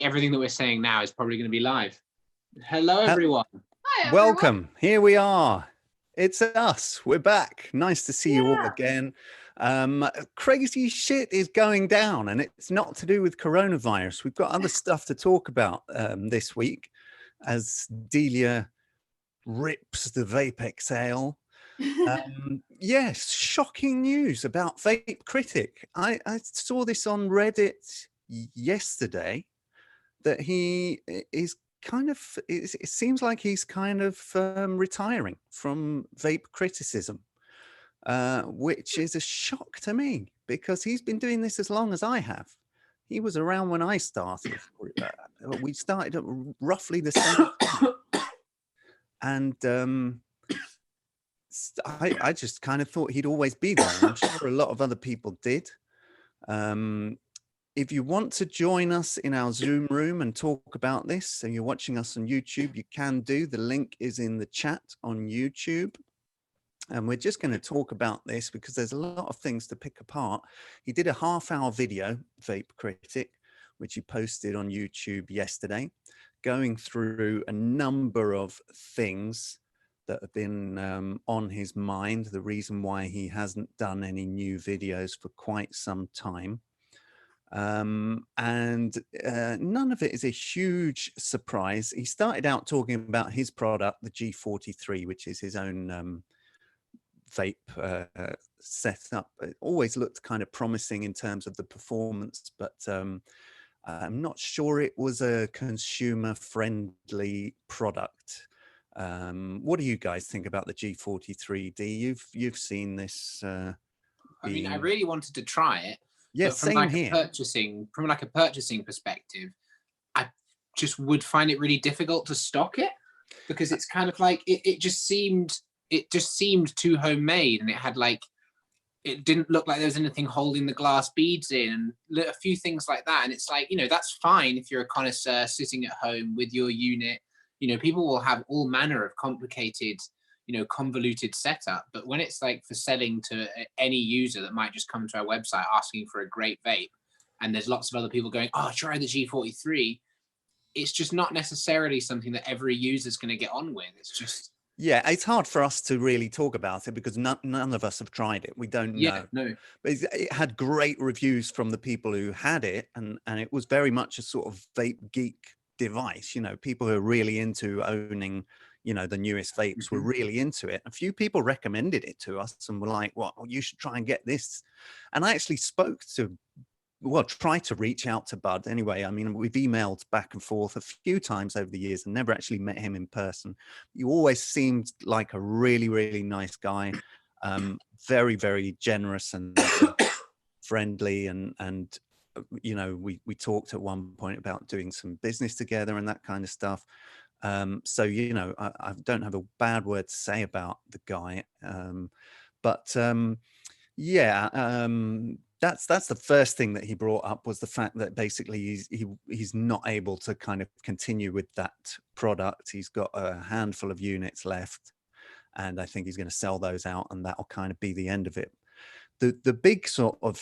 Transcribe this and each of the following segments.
everything that we're saying now is probably going to be live. Hello, everyone. Hi, everyone. Welcome. Here we are. It's us. We're back. Nice to see you all again. Crazy shit is going down, and it's not to do with coronavirus. We've got other stuff to talk about this week as Delia rips the Vape exhale. Yes, shocking news about Vape Critic. I saw this on Reddit yesterday that he is kind of, it seems like he's kind of retiring from vape criticism, which is a shock to me because he's been doing this as long as I have. He was around when I started. We started at roughly the same time. And I just kind of thought he'd always be there. I'm sure a lot of other people did. If you want to join us in our Zoom room and talk about this, and you're watching us on YouTube, you can do. The link is in the chat on YouTube. And we're just going to talk about this because there's a lot of things to pick apart. He did a half-hour video, Vape Critic, which he posted on YouTube yesterday, going through a number of things that have been on his mind, the reason why he hasn't done any new videos for quite some time. None of it is a huge surprise. He started out talking about his product, the G43, which is his own vape setup. It always looked kind of promising in terms of the performance, but I'm not sure it was a consumer-friendly product. What do you guys think about the G43? D, you've seen this? I mean, I really wanted to try it. Yes, from same like here. From like a purchasing perspective, I just would find it really difficult to stock it because it's kind of like it just seemed too homemade, and it had like, it didn't look like there was anything holding the glass beads in, and a few things like that. And it's like, you know, that's fine if you're a connoisseur sitting at home with your unit. You know, people will have all manner of complicated, you know, convoluted setup, but when it's like for selling to any user that might just come to our website asking for a great vape, and there's lots of other people going, oh, try the G43, it's just not necessarily something that every user's going to get on with. It's just, yeah, it's hard for us to really talk about it because none of us have tried it. We don't know. Yeah, no. But it had great reviews from the people who had it, and it was very much a sort of vape geek device. You know, people who are really into owning, you know, the newest vapes were really into it. A few people recommended it to us and were like, well, you should try and get this. And I actually tried to reach out to Bud anyway. I mean, we've emailed back and forth a few times over the years and never actually met him in person. You always seemed like a really, really nice guy, very, very generous and friendly. And you know, we talked at one point about doing some business together and that kind of stuff. So, you know, I don't have a bad word to say about the guy. That's the first thing that he brought up, was the fact that basically he's not able to kind of continue with that product. He's got a handful of units left, and I think he's going to sell those out, and that'll kind of be the end of it. The big sort of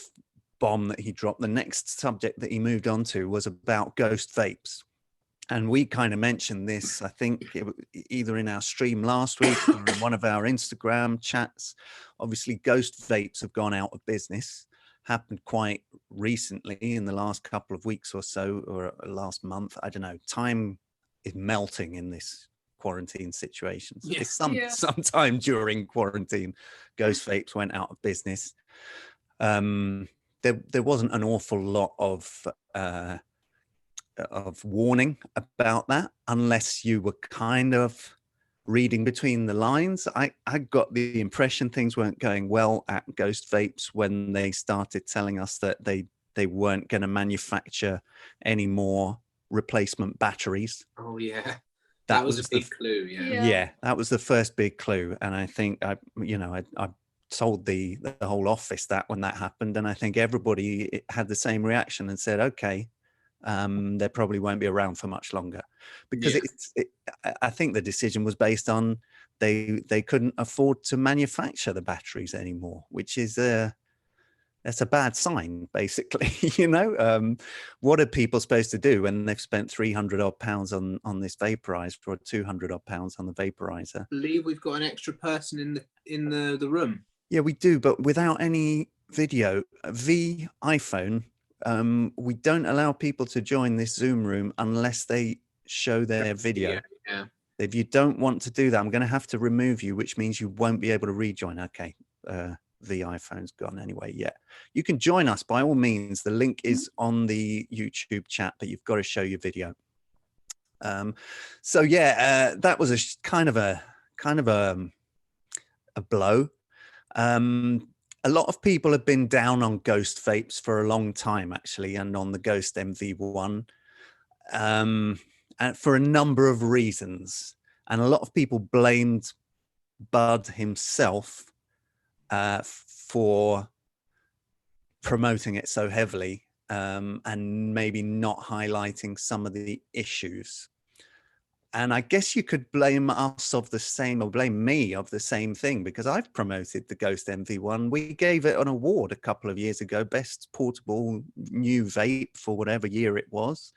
bomb that he dropped, the next subject that he moved on to, was about ghost vapes. And we kind of mentioned this, I think, either in our stream last week or in one of our Instagram chats. Obviously, ghost vapes have gone out of business. Happened quite recently in the last couple of weeks or so, or last month. I don't know. Time is melting in this quarantine situation. So sometime during quarantine, ghost vapes went out of business. There wasn't an awful lot of warning about that, unless you were kind of reading between the lines. I got the impression things weren't going well at Ghost Vapes when they started telling us that they weren't going to manufacture any more replacement batteries. Oh yeah, that was a big clue. Yeah, that was the first big clue. And I think I told the whole office that when that happened, and I think everybody had the same reaction and said, okay, they probably won't be around for much longer, because I think the decision was based on they couldn't afford to manufacture the batteries anymore, which is that's a bad sign, basically. What are people supposed to do when they've spent 300 odd pounds on this vaporizer, or 200 odd pounds on the vaporizer? I believe we've got an extra person in the room. Yeah, we do, but without any video. The iPhone, we don't allow people to join this Zoom room unless they show their video. Yeah. If you don't want to do that, I'm going to have to remove you, which means you won't be able to rejoin. Okay. The iPhone's gone anyway. Yeah, you can join us by all means. The link is on the YouTube chat, but you've got to show your video. So yeah, that was a kind of a blow. A lot of people have been down on Ghost Vapes for a long time, actually, and on the Ghost MV1, and for a number of reasons. And a lot of people blamed Bud himself for promoting it so heavily, and maybe not highlighting some of the issues. And I guess you could blame us of the same, or blame me of the same thing, because I've promoted the Ghost MV1. We gave it an award a couple of years ago, best portable new vape for whatever year it was.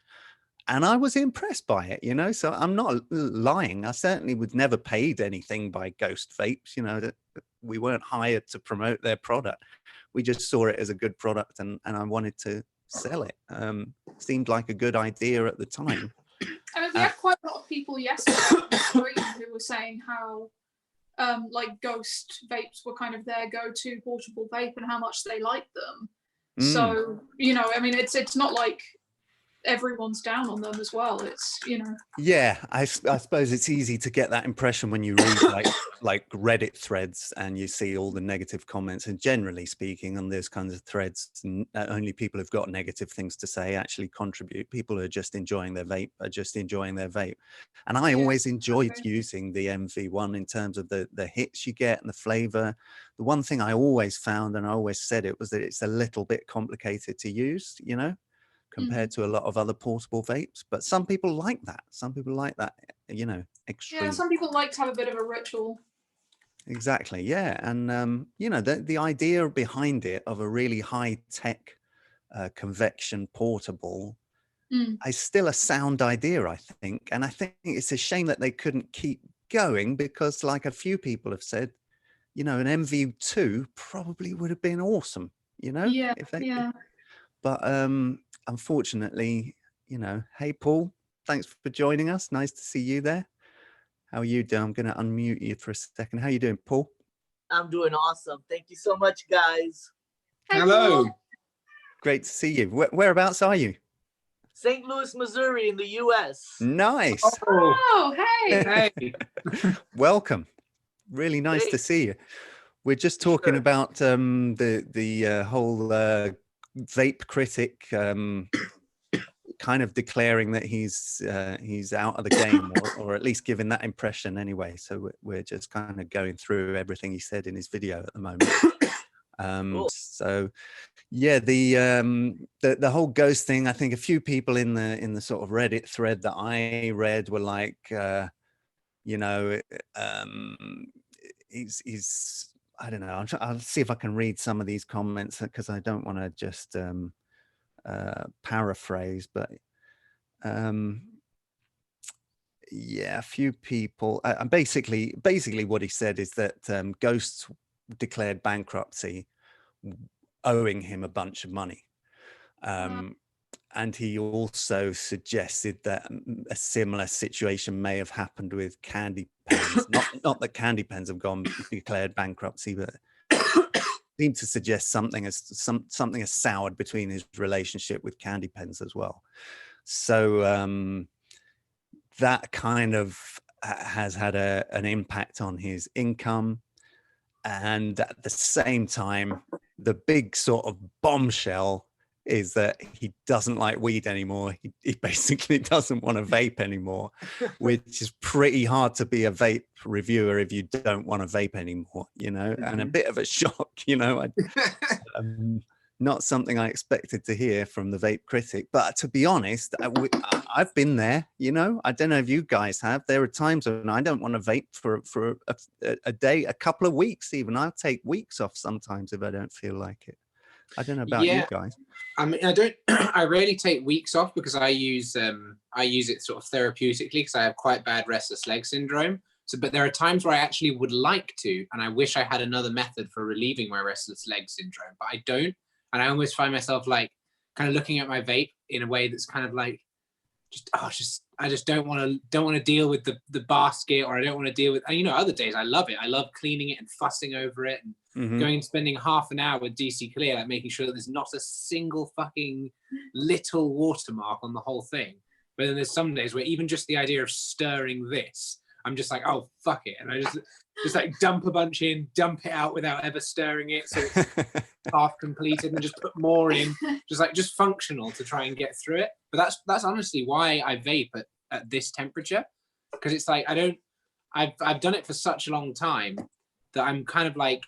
And I was impressed by it, so I'm not lying. I certainly was never paid anything by Ghost Vapes, that we weren't hired to promote their product. We just saw it as a good product, and I wanted to sell it. Seemed like a good idea at the time. I mean, we had quite a lot of people yesterday who were saying how like Ghost Vapes were kind of their go-to portable vape and how much they liked them. So, I mean, it's not like everyone's down on them as well. It's, Yeah, I suppose it's easy to get that impression when you read like Reddit threads and you see all the negative comments. And generally speaking, on those kinds of threads, only people who've got negative things to say actually contribute. People who are just enjoying their vape are just enjoying their vape. And I always enjoyed using the MV1 in terms of the hits you get and the flavor. The one thing I always found, and I always said it, was that it's a little bit complicated to use, compared to a lot of other portable vapes. But some people like that. Some people like that, extreme. Yeah, some people like to have a bit of a ritual. Exactly, yeah. And, the idea behind it of a really high-tech convection portable is still a sound idea, I think. And I think it's a shame that they couldn't keep going, because like a few people have said, an MV2 probably would have been awesome, Yeah, But unfortunately, hey, Paul, thanks for joining us. Nice to see you there. How are you doing? I'm going to unmute you for a second. How are you doing, Paul? I'm doing awesome. Thank you so much, guys. Hello. Great to see you. Whereabouts are you? St. Louis, Missouri in the U.S. Nice. Oh, hey. Hey. Welcome. Really nice to see you. We're just talking about the whole Vape Critic kind of declaring that he's out of the game, or at least giving that impression anyway. So we're just kind of going through everything he said in his video at the moment. Cool. So yeah, the whole Ghost thing, I think a few people in the sort of Reddit thread that I read were like, he's I don't know. I'll see if I can read some of these comments, because I don't want to just paraphrase, but yeah, a few people. Basically, what he said is that Ghosts declared bankruptcy, owing him a bunch of money. And he also suggested that a similar situation may have happened with Candy Pens. not that Candy Pens have declared bankruptcy, but seemed to suggest something has soured between his relationship with Candy Pens as well. So that kind of has had an impact on his income. And at the same time, the big sort of bombshell is that he doesn't like weed anymore. He basically doesn't want to vape anymore, which is pretty hard to be a vape reviewer if you don't want to vape anymore, and a bit of a shock, not something I expected to hear from the Vape Critic. But to be honest, I've been there, I don't know if you guys have. There are times when I don't want to vape for a day, a couple of weeks even. I'll take weeks off sometimes if I don't feel like it. I don't know about you guys. I mean, I don't. I rarely take weeks off because I use it sort of therapeutically because I have quite bad restless leg syndrome. So, but there are times where I actually would like to, and I wish I had another method for relieving my restless leg syndrome, but I don't. And I almost find myself like kind of looking at my vape in a way that's kind of like, I just don't want to deal with the basket, or I don't want to deal with, you know, other days I love it. I love cleaning it and fussing over it and going and spending half an hour with DC Clear, like making sure that there's not a single fucking little watermark on the whole thing. But then there's some days where even just the idea of stirring this, I'm just like, oh, fuck it. And I just like dump a bunch in, dump it out without ever stirring it. So it's half completed, and just put more in, just functional to try and get through it. But that's honestly why I vape at this temperature. Because it's like, I've done it for such a long time that I'm kind of like,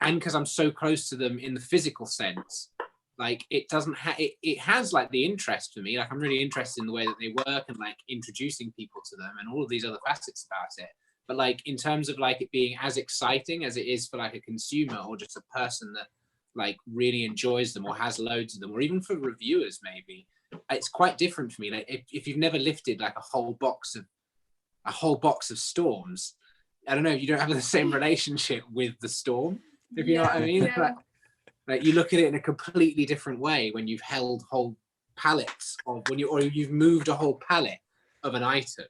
and because I'm so close to them in the physical sense, like it doesn't it has like the interest for me. Like I'm really interested in the way that they work and like introducing people to them and all of these other facets about it. But like in terms of like it being as exciting as it is for like a consumer or just a person that like really enjoys them or has loads of them, or even for reviewers maybe, it's quite different for me. Like if you've never lifted like a whole box of Storms, I don't know, you don't have the same relationship with the Storm, if you know what I mean. Yeah. Like you look at it in a completely different way when you've held whole pallets of or you've moved a whole pallet of an item.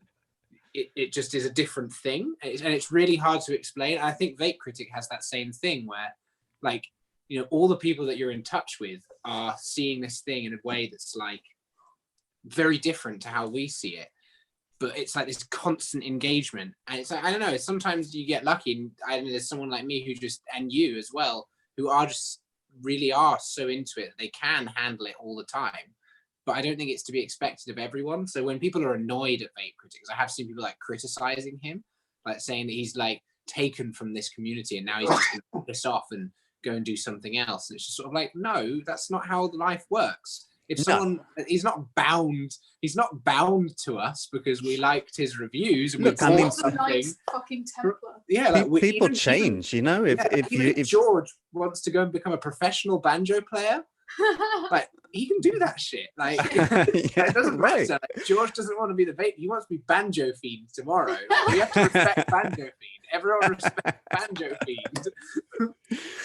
It just is a different thing, and it's really hard to explain. I think Vape Critic has that same thing where, like, you know, all the people that you're in touch with are seeing this thing in a way that's like very different to how we see it. But it's like this constant engagement, and it's like, I don't know, sometimes you get lucky, and I mean, there's someone like me who just, and you as well, who are just really are so into it, they can handle it all the time. But I don't think it's to be expected of everyone. So when people are annoyed at Vape Critics, I have seen people like criticizing him, like saying that he's like taken from this community and now he's just going to piss off and go and do something else. And it's just sort of like, no, that's not how life works. If someone, he's not bound to us because we liked his reviews and we bought something. Nice fucking Templar. Yeah, like people change, you know. If George wants to go and become a professional banjo player, like he can do that shit. Like it doesn't matter. Like, George doesn't want to be the vape. He wants to be Banjo Fiend tomorrow. We have to respect Banjo Fiend. Everyone respect Banjo Fiend.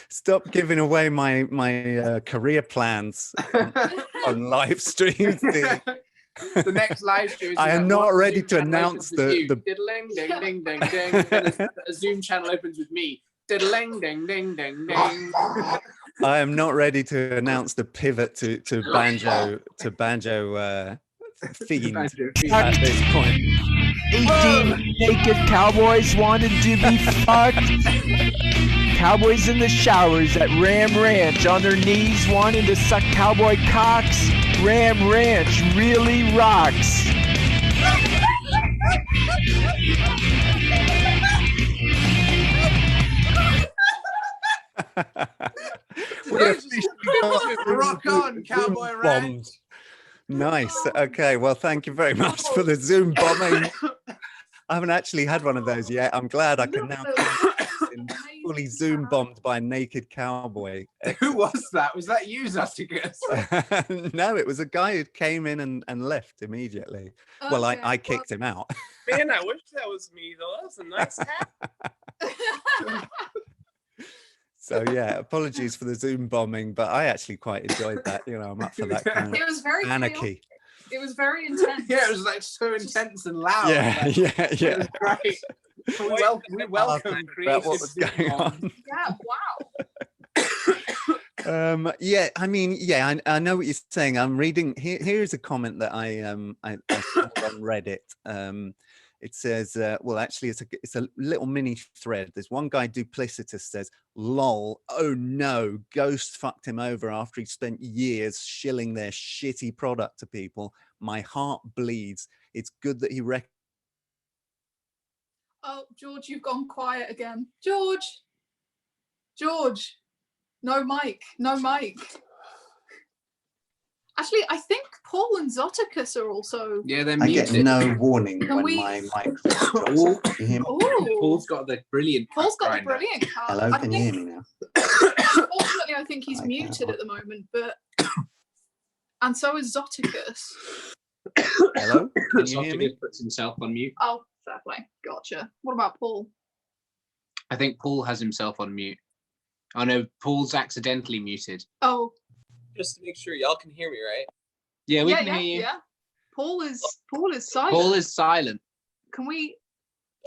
Stop giving away my career plans on live streams. The next live stream. I am not ready to announce the diddling ding ding ding ding. A Zoom channel opens with me. Diddling ding ding ding ding. I am not ready to announce the pivot to banjo theme at this point. 18 naked cowboys wanted to be fucked. Cowboys in the showers at Ram Ranch on their knees wanting to suck cowboy cocks. Ram Ranch really rocks. Rock on, Cowboy Ranch. Nice. Okay. Well, thank you very much for the Zoom bombing. I haven't actually had one of those yet. I'm glad I can now fully Zoom bombed by a naked cowboy. Who was that? Was that you, Zaticus? No, it was a guy who came in and left immediately. Okay, well, I kicked him out. Man, I wish that was me though. That was a nice hat. So yeah, apologies for the Zoom bombing, but I actually quite enjoyed that. You know, I'm up for that kind of it was very anarchy. It was very intense. Yeah, it was like so intense and loud. Yeah, like, yeah. It was great. We welcome creative. What was going on? Yeah, wow. Yeah, I mean, yeah, I know what you're saying. I'm reading. Here's a comment that I saw on Reddit. It says, well, actually, it's a little mini thread. There's one guy, Duplicitous, says, "Lol, oh no, Ghost fucked him over after he spent years shilling their shitty product to people. My heart bleeds. It's good that he Oh, George, you've gone quiet again. George, no mic, no mic. Actually, I think Paul and Zoticus are also. Yeah, they're I get muted. no warning Can when we- my microphone drops out. Can you hear me? Oh, Paul's got the brilliant. Paul's got the grinder. brilliant cut. Hello, I can you think, hear me now? unfortunately, I think he's I can't. muted at the moment, but and so is Zoticus. Hello, can you hear me? Esophagus puts himself on mute. Oh, fair play. Gotcha. What about Paul? I think Paul has himself on mute. Oh no, Paul's accidentally muted. Oh, Just to make sure y'all can hear me, right? Yeah, we yeah, can yeah, hear you. yeah. Paul is silent. Paul is silent. Can we?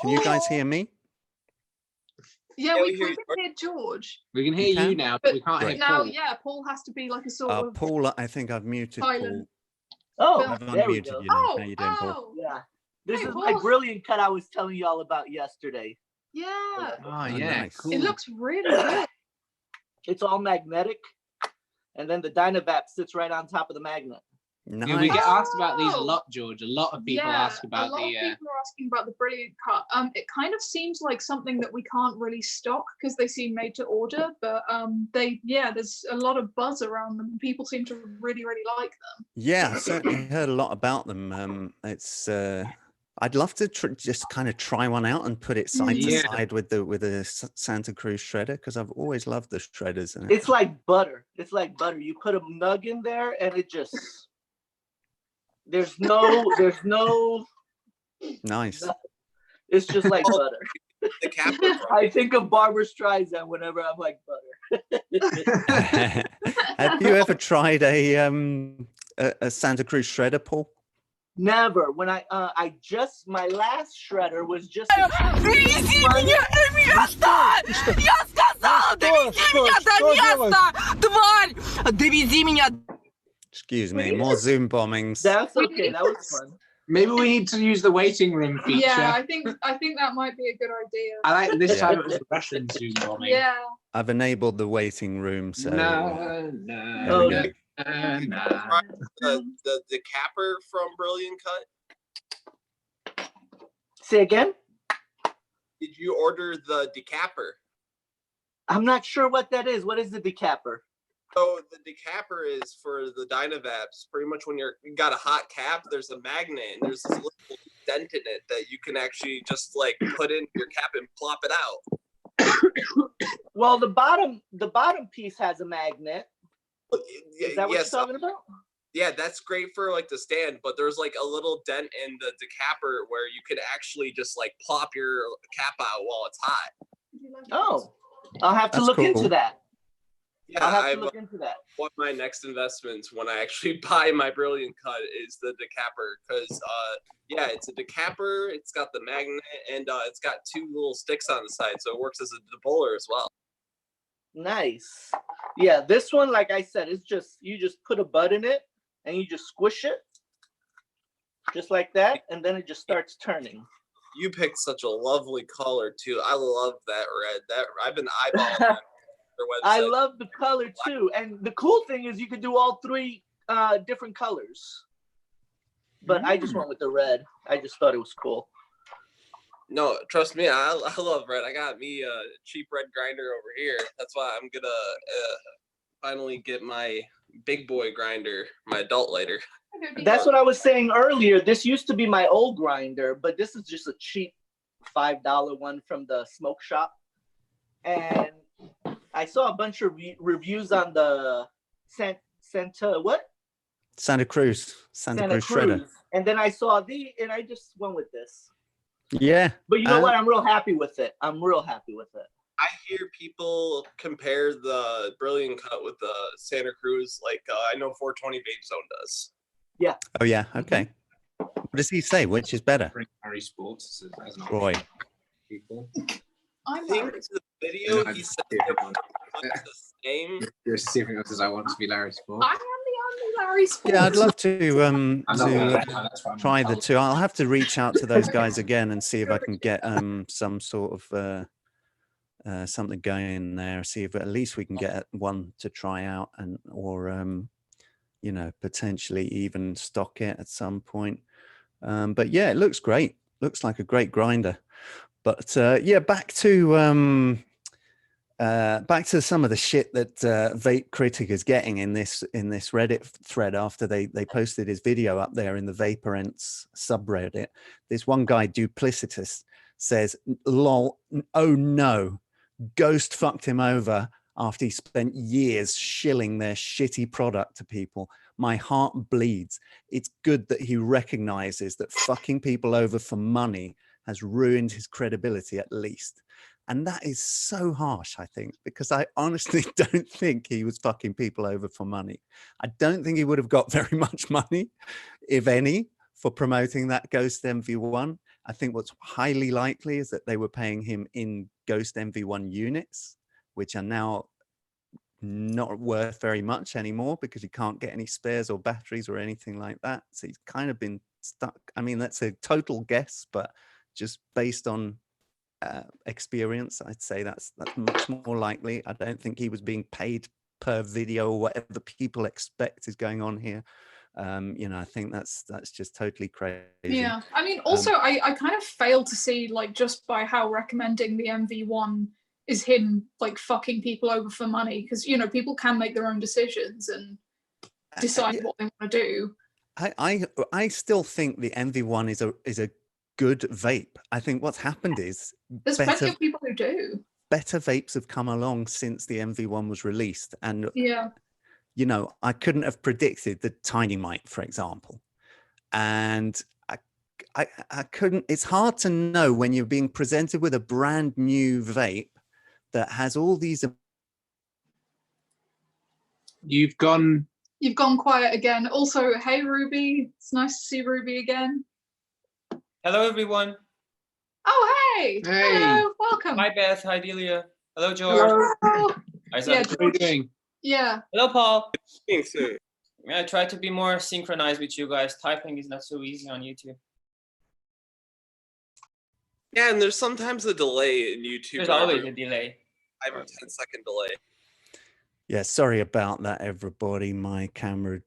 Can you guys hear me? Yeah, Yeah, we we hear can you. hear George. We can You hear can? you now, but we can't Great. hear Now, Paul. yeah, Paul has to be like a sort of. Paul, I think I've muted Silent. Paul. Oh, I've there we unmuted go. you now. Oh, How you doing, Paul? oh, Yeah. This Hey, is my Paul. brilliant cut I was telling y'all about yesterday. yeah. Oh, Oh, yeah, nice. cool. It looks really good. It's all magnetic, and then the Dynavap sits right on top of the magnet. Nice. Yeah, we get asked about these a Oh. lot, George. A lot of people ask about a lot the. of people are asking about the brilliant cut. It kind of seems like something that we can't really stock because they seem made to order, but there's a lot of buzz around them. People seem to really, really like them. Yeah, I certainly heard a lot about them. It's I'd love to just kind of try one out and put it side to Yeah. side with the Santa Cruz shredder because I've always loved the shredders. And It's like butter. It's like butter. You put a nug in there, and it just there's no. nice. It's just like butter. The capper. I think of Barbara Streisand whenever I'm like butter. Have you ever tried a Santa Cruz shredder, Paul? Never. When my last shredder was just. Привези меня место! Я сказал, довези меня до места! Тварь! Довези меня! Excuse me, more Zoom bombings. That's okay. That was fun. Maybe we need to use the waiting room feature. Yeah, I think that might be a good idea. I like this Yeah. time it was Russian Zoom bombing. Yeah. I've enabled the waiting room, so No, there we go. no. The capper from Brilliant Cut. Say again? Did you order the decapper? I'm not sure what that is. What is the decapper? So the decapper is for the Dynavaps. Pretty much when you got a hot cap, there's a magnet and there's this little dent in it that you can actually just like put in your cap and plop it out. Well, the bottom piece has a magnet. Is that what Yes, you're talking about? yeah, that's great for like the stand, but there's like a little dent in the decapper where you could actually just like plop your cap out while it's hot. Oh, I'll have to That's look cool. into that. Yeah, I'll have to I've look into that. one of my next investments when I actually buy my Brilliant Cut is the decapper because yeah, it's a decapper, it's got the magnet, and it's got two little sticks on the side, so it works as a debowler as well. Nice. Yeah, this one, like I said, it's just you just put a bud in it and you just squish it just like that, and then it just starts turning. You picked such a lovely color too. I love that red. That I've been eyeballing their website. I love the color too, and the cool thing is you could do all three different colors. But I just went with the red. I just thought it was cool. No, trust me, I love red. I got me a cheap red grinder over here. That's why I'm gonna finally get my big boy grinder, my adult later. That's what I was saying earlier. This used to be my old grinder, but this is just a cheap $5 one from the smoke shop. And I saw a bunch of reviews on the Santa Cruz shredder. And then I saw and I just went with this. Yeah. But you know what? I'm real happy with it. I'm real happy with it. I hear people compare the Brilliant Cut with the Santa Cruz, like I know 420 Vape Zone does. Yeah. Oh yeah. Okay. What does he say? Which is better? Harry Sports as an Roy. people. I I'm think married. the video No, he said I'm the same. You're serious because I want to be Larry Sports. I am the only Larry Sports. Yeah, I'd love to I'm not gonna let her, that's fine. try the two. I'll have to reach out to those guys again and see if I can get some sort of something going there. See if at least we can get one to try out or you know, potentially even stock it at some point. But yeah, it looks great. Looks like a great grinder. But yeah, back to back to some of the shit that Vape Critic is getting in this Reddit thread after they posted his video up there in the Vaporents subreddit. This one guy, Duplicitous, says, "Lol, oh no, Ghost fucked him over after he spent years shilling their shitty product to people. My heart bleeds. It's good that he recognizes that fucking people over for money has ruined his credibility at least." And that is so harsh, I think, because I honestly don't think he was fucking people over for money. I don't think he would have got very much money, if any, for promoting that Ghost MV1. I think what's highly likely is that they were paying him in Ghost MV1 units, which are now not worth very much anymore because you can't get any spares or batteries or anything like that. So he's kind of been stuck. I mean, that's a total guess, but just based on experience, I'd say that's much more likely. I don't think he was being paid per video or whatever people expect is going on here. You know, I think that's just totally crazy. Yeah, I mean, also I kind of fail to see, like, just by how recommending the MV1 is him like fucking people over for money, because, you know, people can make their own decisions and decide what they want to do. I still think the MV1 is a good vape. I think what's happened is There's plenty of people who do. Better vapes have come along since the MV1 was released, and yeah, you know, I couldn't have predicted the Tiny Mite, for example, and I couldn't. It's hard to know when you're being presented with a brand new vape that has all these. You've gone quiet again. Also, hey Ruby, it's nice to see Ruby again. Hello, everyone. Oh, hey. Hello, welcome. Hi, Beth. Hi, Delia. Hello, George. Hello. Hi, Yeah, what are you doing? Yeah. Hello, Paul. Thanks, sir. I try to be more synchronized with you guys. Typing is not so easy on YouTube. Yeah, and there's sometimes a delay in YouTube. There's always a delay. 5 or 10-second delay. Yeah, sorry about that, everybody. My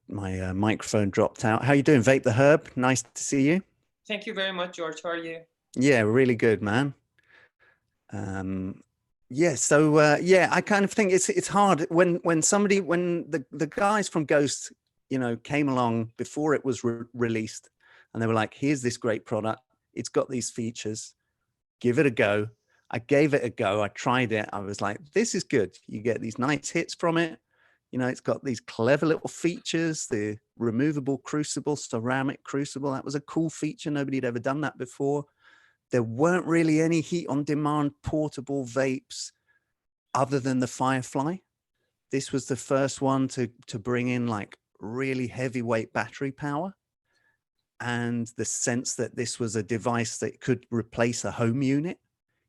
microphone dropped out. How you doing, Vape the Herb? Nice to see you. Thank you very much, George. How are you? Yeah, really good, man. Yeah, so yeah, I kind of think it's hard when the guys from Ghost, you know, came along before it was released, and they were like, "Here's this great product. It's got these features. Give it a go." I gave it a go. I tried it. I was like, "This is good. You get these nice hits from it. You know, it's got these clever little features. The removable crucible, ceramic crucible. That was a cool feature. Nobody had ever done that before. There weren't really any heat on demand portable vapes other than the Firefly. This was the first one to bring in like really heavyweight battery power, and the sense that this was a device that could replace a home unit.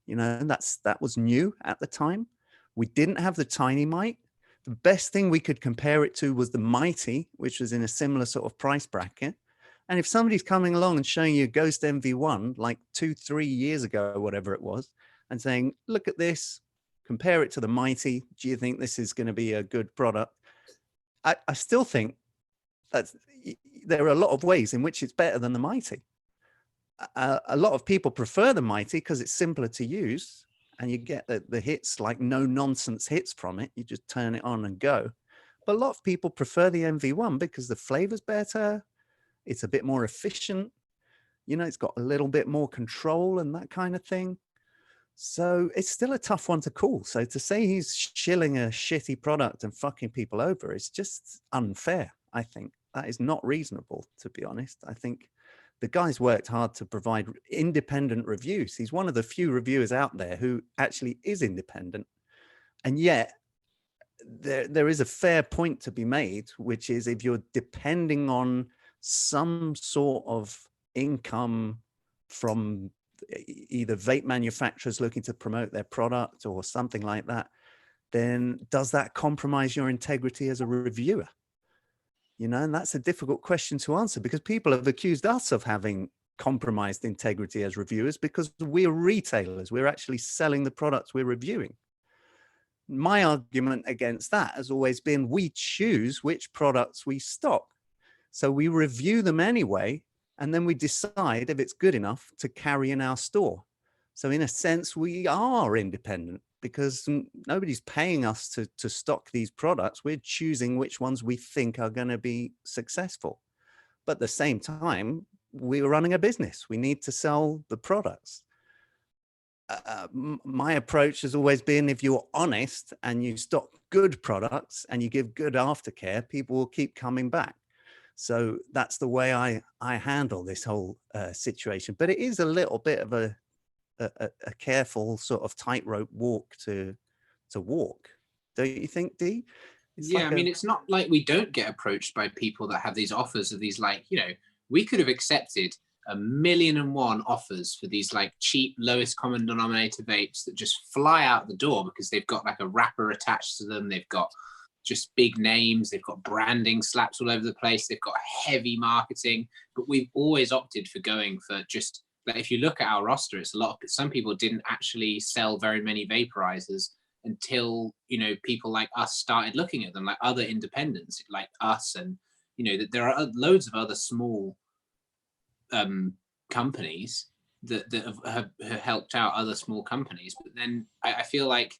You know, and that was new at the time. We didn't have the Tiny Mite. The best thing we could compare it to was the Mighty, which was in a similar sort of price bracket. And if somebody's coming along and showing you Ghost MV1 like 2-3 years ago, or whatever it was, and saying, "Look at this, compare it to the Mighty. Do you think this is going to be a good product?" I still think that there are a lot of ways in which it's better than the Mighty. A lot of people prefer the Mighty because it's simpler to use, and you get the hits, like no nonsense hits from it. You just turn it on and go. But a lot of people prefer the MV1 because the flavor's better. It's a bit more efficient. You know, it's got a little bit more control and that kind of thing. So it's still a tough one to call. So to say he's shilling a shitty product and fucking people over is just unfair, I think. That is not reasonable, to be honest. I think the guy's worked hard to provide independent reviews. He's one of the few reviewers out there who actually is independent. And yet there is a fair point to be made, which is if you're depending on some sort of income from either vape manufacturers looking to promote their product or something like that, then does that compromise your integrity as a reviewer? You know, and that's a difficult question to answer, because people have accused us of having compromised integrity as reviewers because we're retailers. We're actually selling the products we're reviewing. My argument against that has always been we choose which products we stock. So we review them anyway, and then we decide if it's good enough to carry in our store. So in a sense, we are independent, because nobody's paying us to stock these products. We're choosing which ones we think are going to be successful. But at the same time, we're running a business. We need to sell the products. My approach has always been, if you're honest and you stock good products and you give good aftercare, people will keep coming back. So that's the way I handle this whole situation. But it is a little bit of a careful sort of tightrope walk to walk. Don't you think, Dee? Yeah, I mean, it's not like we don't get approached by people that have these offers of these, like, you know, we could have accepted 1,000,001 offers for these like cheap lowest common denominator vapes that just fly out the door because they've got like a wrapper attached to them. They've got just big names. They've got branding slaps all over the place. They've got heavy marketing, but we've always opted for going for just, like, if you look at our roster, it's a lot of, some people didn't actually sell very many vaporizers until, you know, people like us started looking at them, like other independents like us. And, you know, that there are loads of other small companies that have helped out other small companies. But then I feel like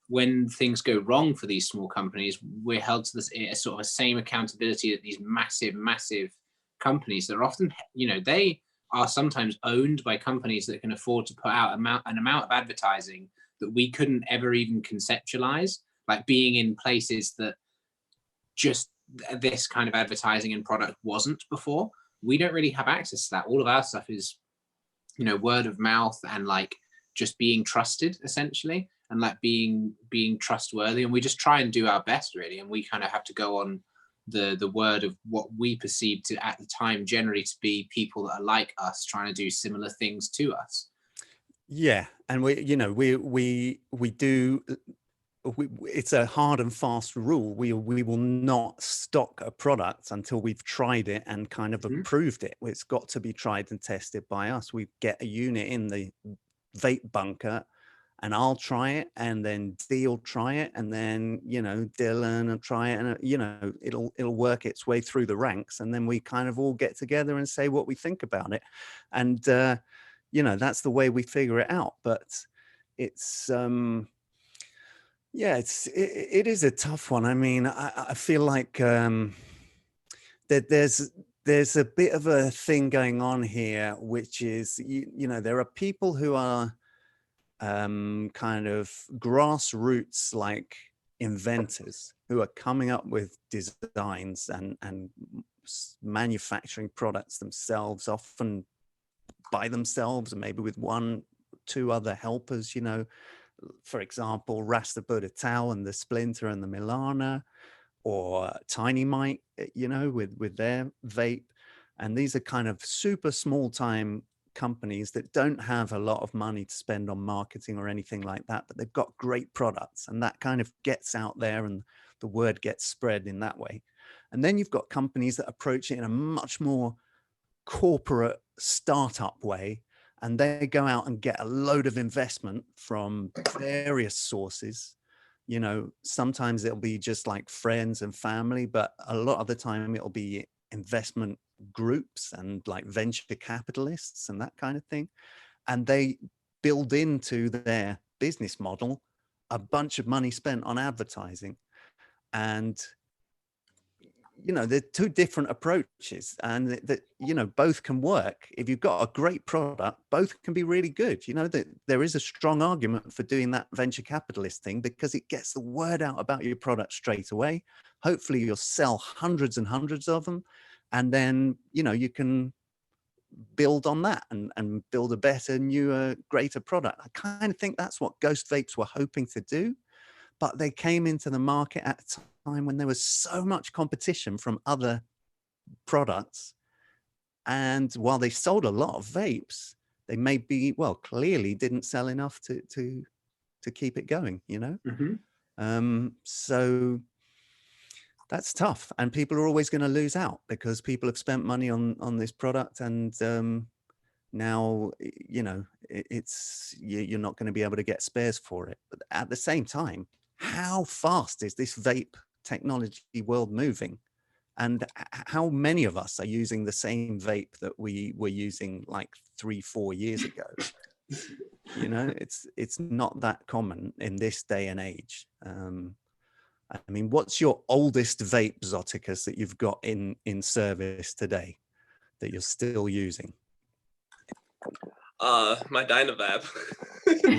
when things go wrong for these small companies, we're held to this sort of a same accountability that these massive companies that are often, you know, they are sometimes owned by companies that can afford to put out an amount of advertising that we couldn't ever even conceptualize, like being in places that just this kind of advertising and product wasn't before. We don't really have access to that. All of our stuff is, you know, word of mouth and like just being trusted essentially, and like being trustworthy. And we just try and do our best really. And we kind of have to go on the word of what we perceive to at the time generally to be people that are like us, trying to do similar things to us. Yeah, and we, you know, we do. It's a hard and fast rule. We will not stock a product until we've tried it and kind of approved it. It's got to be tried and tested by us. We get a unit in the vape bunker, and I'll try it, and then Dee will try it, and then, you know, Dylan will try it, and you know, it'll work its way through the ranks, and then we kind of all get together and say what we think about it, and you know, that's the way we figure it out. But it's yeah, it is a tough one. I mean, I feel like that there's a bit of a thing going on here, which is, you know, there are people who are kind of grassroots, like inventors, who are coming up with designs and manufacturing products themselves, often by themselves and maybe with 1-2 other helpers, you know. For example, Rasta Buddha Tao and the Splinter and the Milana, or Tiny Mike, you know, with their vape. And these are kind of super small time companies that don't have a lot of money to spend on marketing or anything like that, but they've got great products, and that kind of gets out there and the word gets spread in that way. And then you've got companies that approach it in a much more corporate startup way, and they go out and get a load of investment from various sources. You know, sometimes it'll be just like friends and family, but a lot of the time it'll be investment groups and like venture capitalists and that kind of thing. And they build into their business model a bunch of money spent on advertising. And you know, they're two different approaches, and that, you know, both can work. If you've got a great product, both can be really good. You know, that there is a strong argument for doing that venture capitalist thing, because it gets the word out about your product straight away. Hopefully you'll sell hundreds and hundreds of them, and then, you know, you can build on that and build a better, newer, greater product. I kind of think that's what Ghost Vapes were hoping to do, but they came into the market at a time when there was so much competition from other products. And while they sold a lot of vapes, they maybe, well, clearly didn't sell enough to keep it going, you know? So that's tough. And people are always going to lose out because people have spent money on this product. And now, you know, you're not going to be able to get spares for it. But at the same time, how fast is this vape technology world moving? And how many of us are using the same vape that we were using like 3-4 years ago? You know, it's not that common in this day and age. I mean, what's your oldest vape, Zoticus, that you've got in service today that you're still using? My Dynavap.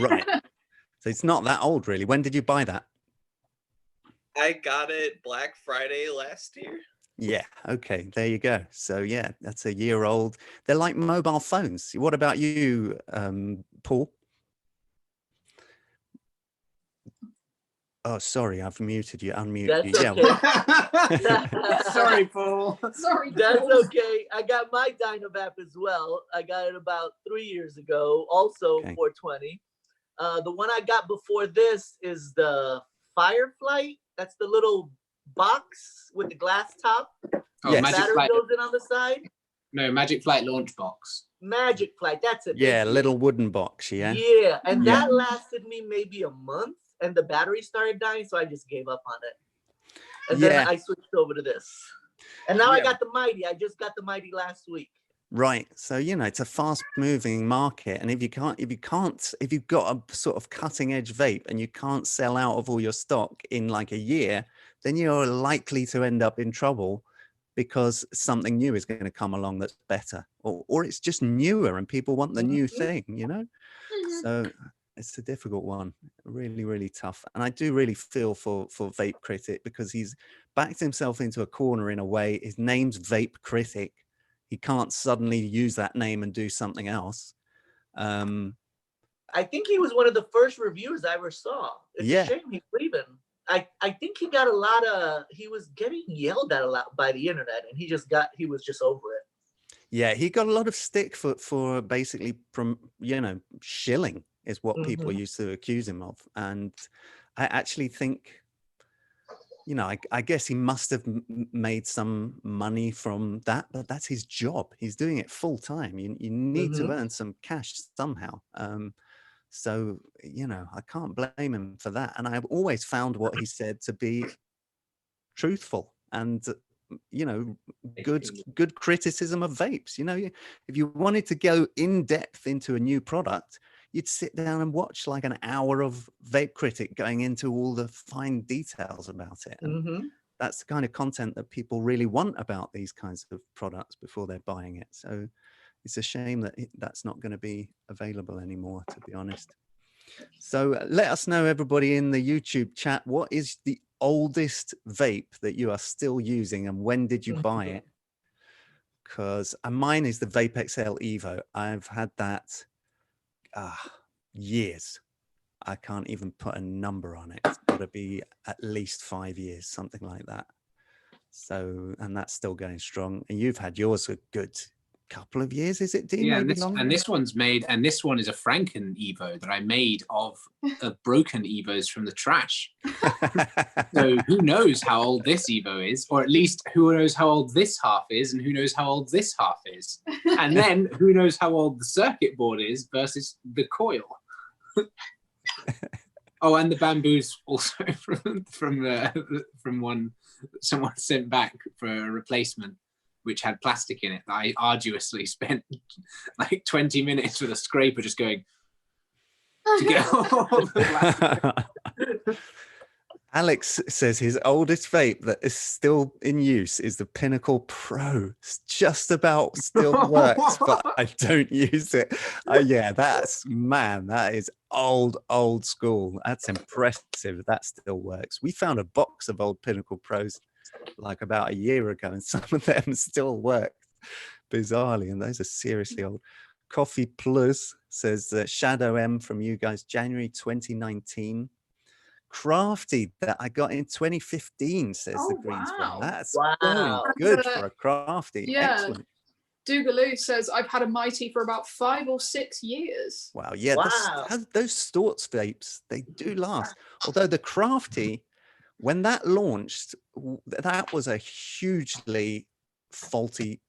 Right. So it's not that old, really. When did you buy that? I got it Black Friday last year. Yeah. Okay. There you go. So yeah, that's a year old. They're like mobile phones. What about you, Paul? Oh, sorry, I've muted you. Unmute That's you. okay. Yeah. Sorry, Paul. Sorry, That's Paul. okay. I got my Dynavap as well. I got it about 3 years ago, also Okay. 420. The one I got before this is the Fireflight. That's the little box with the glass top. Oh, Yes. Magic Battery Flight. goes in on the side. No, Magic Flight launch box. Magic Flight. That's it. Yeah, Thank you. little wooden box. Yeah. Yeah, and Yeah. that lasted me maybe a month, and the battery started dying, so I just gave up on it. And Yeah. then I switched over to this. And now I Yeah. got the Mighty. I just got the Mighty last week. Right. So, you know, it's a fast moving market. And if you've got a sort of cutting edge vape and you can't sell out of all your stock in like a year, then you're likely to end up in trouble because something new is going to come along that's better, or it's just newer and people want the new thing, you know? So it's a difficult one, really, really tough. And I do really feel for Vape Critic because he's backed himself into a corner in a way. His name's Vape Critic. He can't suddenly use that name and do something else. I think he was one of the first reviewers I ever saw. It's Yeah. a shame he's leaving. I think he got he was getting yelled at a lot by the internet, and he was just over it. Yeah, he got a lot of stick for basically shilling is what people Mhm. used to accuse him of. And I actually think, you know, I guess he must have made some money from that, but that's his job. He's doing it full time. You need to earn some cash somehow. So, you know, I can't blame him for that. And I've always found what he said to be truthful and, you know, good criticism of vapes. You know, if you wanted to go in depth into a new product, you'd sit down and watch like an hour of Vape Critic going into all the fine details about it. And that's the kind of content that people really want about these kinds of products before they're buying it. So it's a shame that that's not going to be available anymore, to be honest. So let us know, everybody in the YouTube chat, what is the oldest vape that you are still using and when did you buy it? Because mine is the Vape XL Evo. I've had that years. I can't even put a number on it. It's got to be at least 5 years, something like that. So, and that's still going strong. And you've had yours a good couple of years, is it, Dean? Yeah, Maybe and this one's made, and this one is a Franken Evo that I made of broken Evos from the trash. So who knows how old this Evo is, or at least who knows how old this half is, and who knows how old this half is, and then who knows how old the circuit board is versus the coil. Oh, and the bamboos also from one someone sent back for a replacement, which had plastic in it. I arduously spent like 20 minutes with a scraper just going to get all the plastic. Alex says his oldest vape that is still in use is the Pinnacle Pro. It's just about still works, but I don't use it. Yeah, that is old school. That's impressive. That still works. We found a box of old Pinnacle Pros like about a year ago, and some of them still work bizarrely, and those are seriously old. Coffee Plus says Shadow M from you guys, January 2019. Crafty that I got in 2015, says the Greens one. That's going good for a Crafty. Yeah. Excellent. Dougaloo says I've had a Mighty for about 5 or 6 years. Wow, yeah, those Storts vapes, they do last. Although the Crafty, when that launched, that was a hugely faulty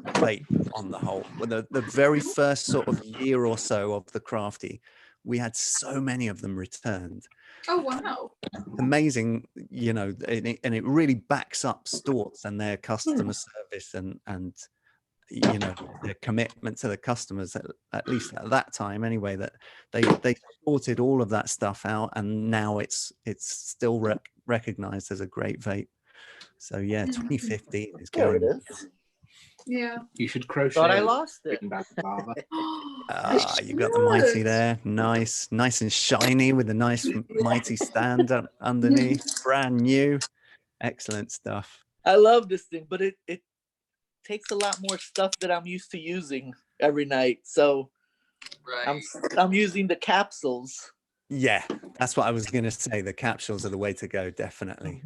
vape on the whole. The very first sort of year or so of the Crafty, we had so many of them returned. Oh, wow. Amazing, you know, and it really backs up Storts and their customer service and you know, their commitment to the customers, at least at that time anyway, that they sorted all of that stuff out, and now it's still recognized as a great vape. So yeah, 2015 is There it going. is. Yeah. You should crochet. Thought I lost it. Bring back lava. You got the Mighty there, nice and shiny with a nice Mighty stand underneath, brand new, excellent stuff. I love this thing, but it takes a lot more stuff that I'm used to using every night. So Right. I'm using the capsules. Yeah, that's what I was going to say. The capsules are the way to go, definitely.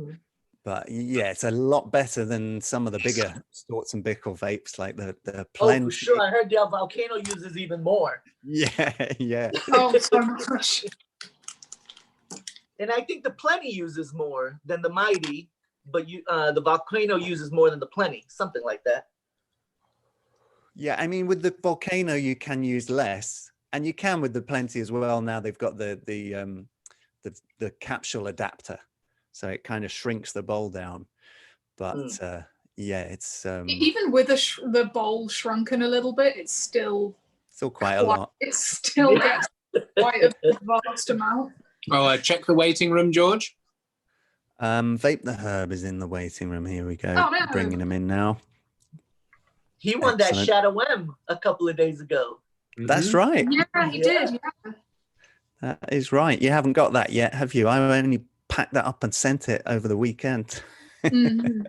But yeah, it's a lot better than some of the bigger Storts and Bickle vapes, like the Oh, Plenty. for sure. I heard the Volcano uses even more. Yeah, yeah. Oh, so much. And I think the Plenty uses more than the Mighty, but the Volcano uses more than the Plenty, something like that. Yeah, I mean, with the Volcano, you can use less, and you can with the Plenty as well. Now they've got the capsule adapter, so it kind of shrinks the bowl down. But yeah, it's Even with the bowl shrunken a little bit, it's still quite a lot. It still gets quite a vast amount. Oh, check the waiting room, George. Vape the Herb is in the waiting room. Here we go. Oh, no. Bringing him in now. He won Excellent. that Shadow M a couple of days ago. That's right. Yeah, he did. Yeah. That is right. You haven't got that yet, have you? I only packed that up and sent it over the weekend. Mhm.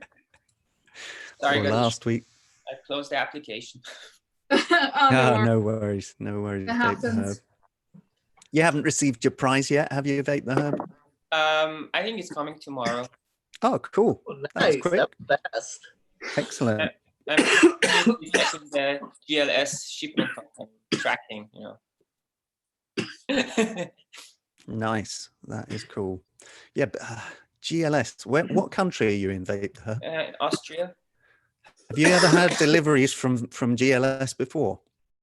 Sorry, or guys. last week. I closed the application. No worries. No worries. It Vape the Herb. happens. You haven't received your prize yet, have you, Vape the Herb? I think it's coming tomorrow. Oh, cool. Oh, That was nice. quick. That was fast. Excellent. I'm checking the GLS shipment tracking, Nice. That is cool. Yeah, but GLS. What country are you in, Vape the Herb? Austria. Have you ever had deliveries from GLS before?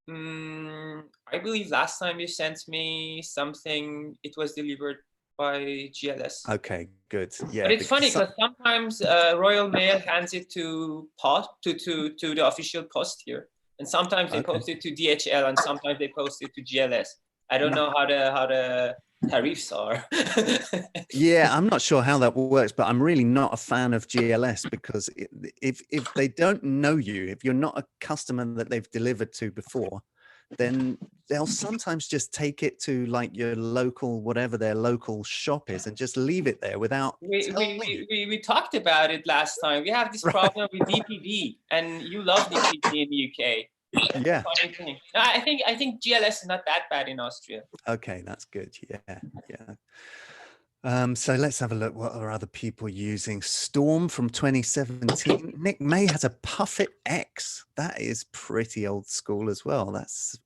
I believe last time you sent me something, it was delivered by GLS. Okay, good. Yeah, but it's funny because sometimes Royal Mail hands it to the official post here, and sometimes they post it to DHL, and sometimes they post it to GLS. I don't know how the tariffs are. Yeah, I'm not sure how that works, but I'm really not a fan of GLS because if they don't know you, if you're not a customer that they've delivered to before, then they'll sometimes just take it to like your local, whatever their local shop is, and just leave it there without telling you. We talked about it last time. We have this problem with DPD, and you love DPD in the UK. Yeah. Funny thing. No, I think GLS is not that bad in Austria. Okay, that's good. Yeah, yeah. So let's have a look. What are other people using? Storm from 2017. Nick May has a Puffet X. That is pretty old school as well. That's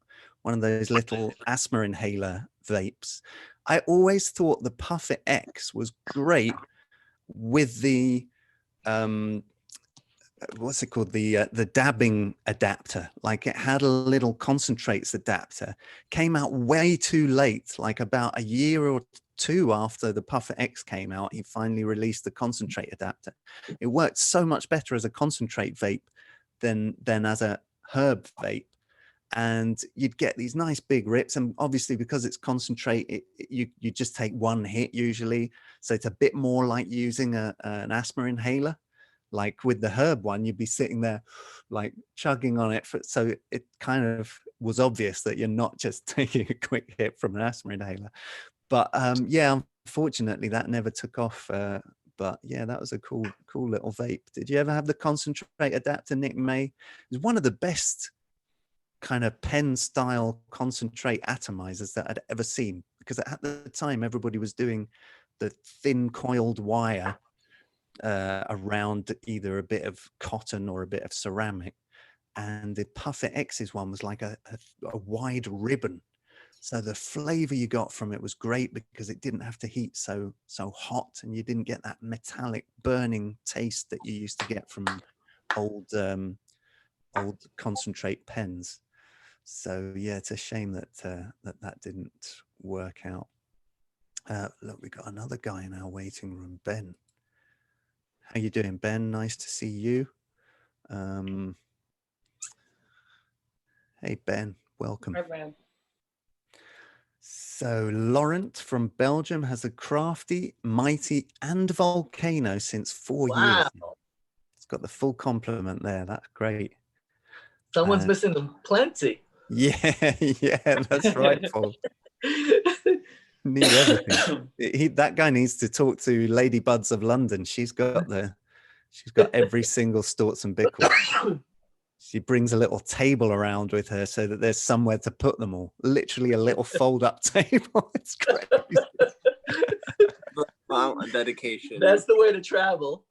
one of those little asthma inhaler vapes. I always thought the Puffet X was great with the what's it called, the dabbing adapter. Like it had a little concentrates adapter, came out way too late, like about a year or two after the Puffet X came out. He finally released the concentrate adapter. It worked so much better as a concentrate vape than as a herb vape, and you'd get these nice big rips. And obviously because it's concentrate, you just take one hit usually, so it's a bit more like using an asthma inhaler. Like with the herb one, you'd be sitting there like chugging on it. So it kind of was obvious that you're not just taking a quick hit from an asthma inhaler. But yeah, unfortunately that never took off. But yeah, that was a cool little vape. Did you ever have the concentrate adapter, Nick May? It was one of the best kind of pen style concentrate atomizers that I'd ever seen, because at the time everybody was doing the thin coiled wire around either a bit of cotton or a bit of ceramic, and the Puffet X's one was like a wide ribbon, so the flavor you got from it was great because it didn't have to heat so hot, and you didn't get that metallic burning taste that you used to get from old concentrate pens. So yeah, it's a shame that that didn't work out. Look, we got another guy in our waiting room, Ben. How you doing, Ben? Nice to see you. Hey, Ben, welcome. Hi, Ben. So Laurent from Belgium has a Crafty, Mighty, and Volcano since 4 years. Wow. It's got the full complement there. That's great. Someone's missing them plenty. Yeah, yeah, that's right, Paul. Need everything. That guy needs to talk to Lady Buds of London. She's got every single Storts and Bickle. She brings a little table around with her so that there's somewhere to put them all. Literally a little fold-up table. It's crazy. Wow, a dedication. That's the way to travel.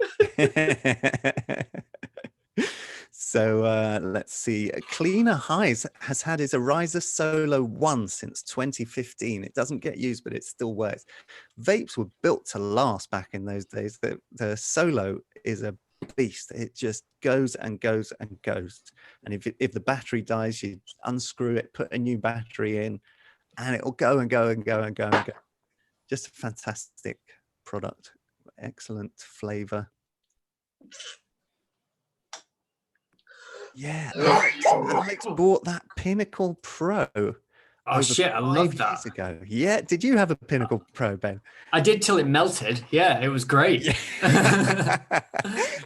So let's see. Cleaner Highs has had his Ariza Solo 1 since 2015. It doesn't get used, but it still works. Vapes were built to last back in those days. The Solo is a beast. It just goes and goes and goes. And if the battery dies, you unscrew it, put a new battery in, and it'll go and go and go and go and go. Just a fantastic product. Excellent flavor. Yeah, Alex bought that Pinnacle Pro. Oh shit, I love that. Years ago. Yeah, did you have a Pinnacle Pro, Ben? I did till it melted. Yeah, it was great.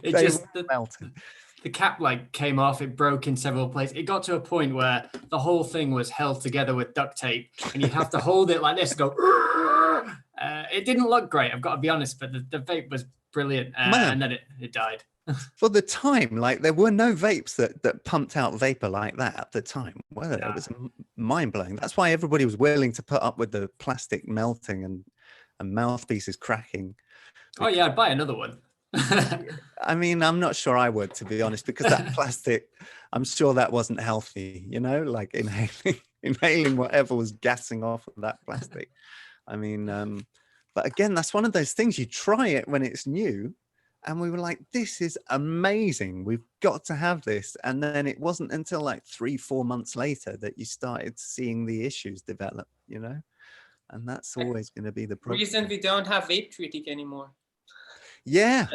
It just melted. The cap like came off, it broke in several places. It got to a point where the whole thing was held together with duct tape, and you'd have to hold it like this and go. It didn't look great, I've got to be honest, but the vape was brilliant, and then it died. For the time, like there were no vapes that pumped out vapor like that at the time. Well, it was mind blowing. That's why everybody was willing to put up with the plastic melting and mouthpieces cracking. Oh yeah, I'd buy another one. I mean, I'm not sure I would, to be honest, because that plastic, I'm sure that wasn't healthy, you know, like inhaling whatever was gassing off of that plastic. I mean, but again, that's one of those things, you try it when it's new. And we were like, this is amazing. We've got to have this. And then it wasn't until like 3-4 months later that you started seeing the issues develop, you know? And that's always going to be the problem. Reason we don't have Vape Critic anymore. Yeah,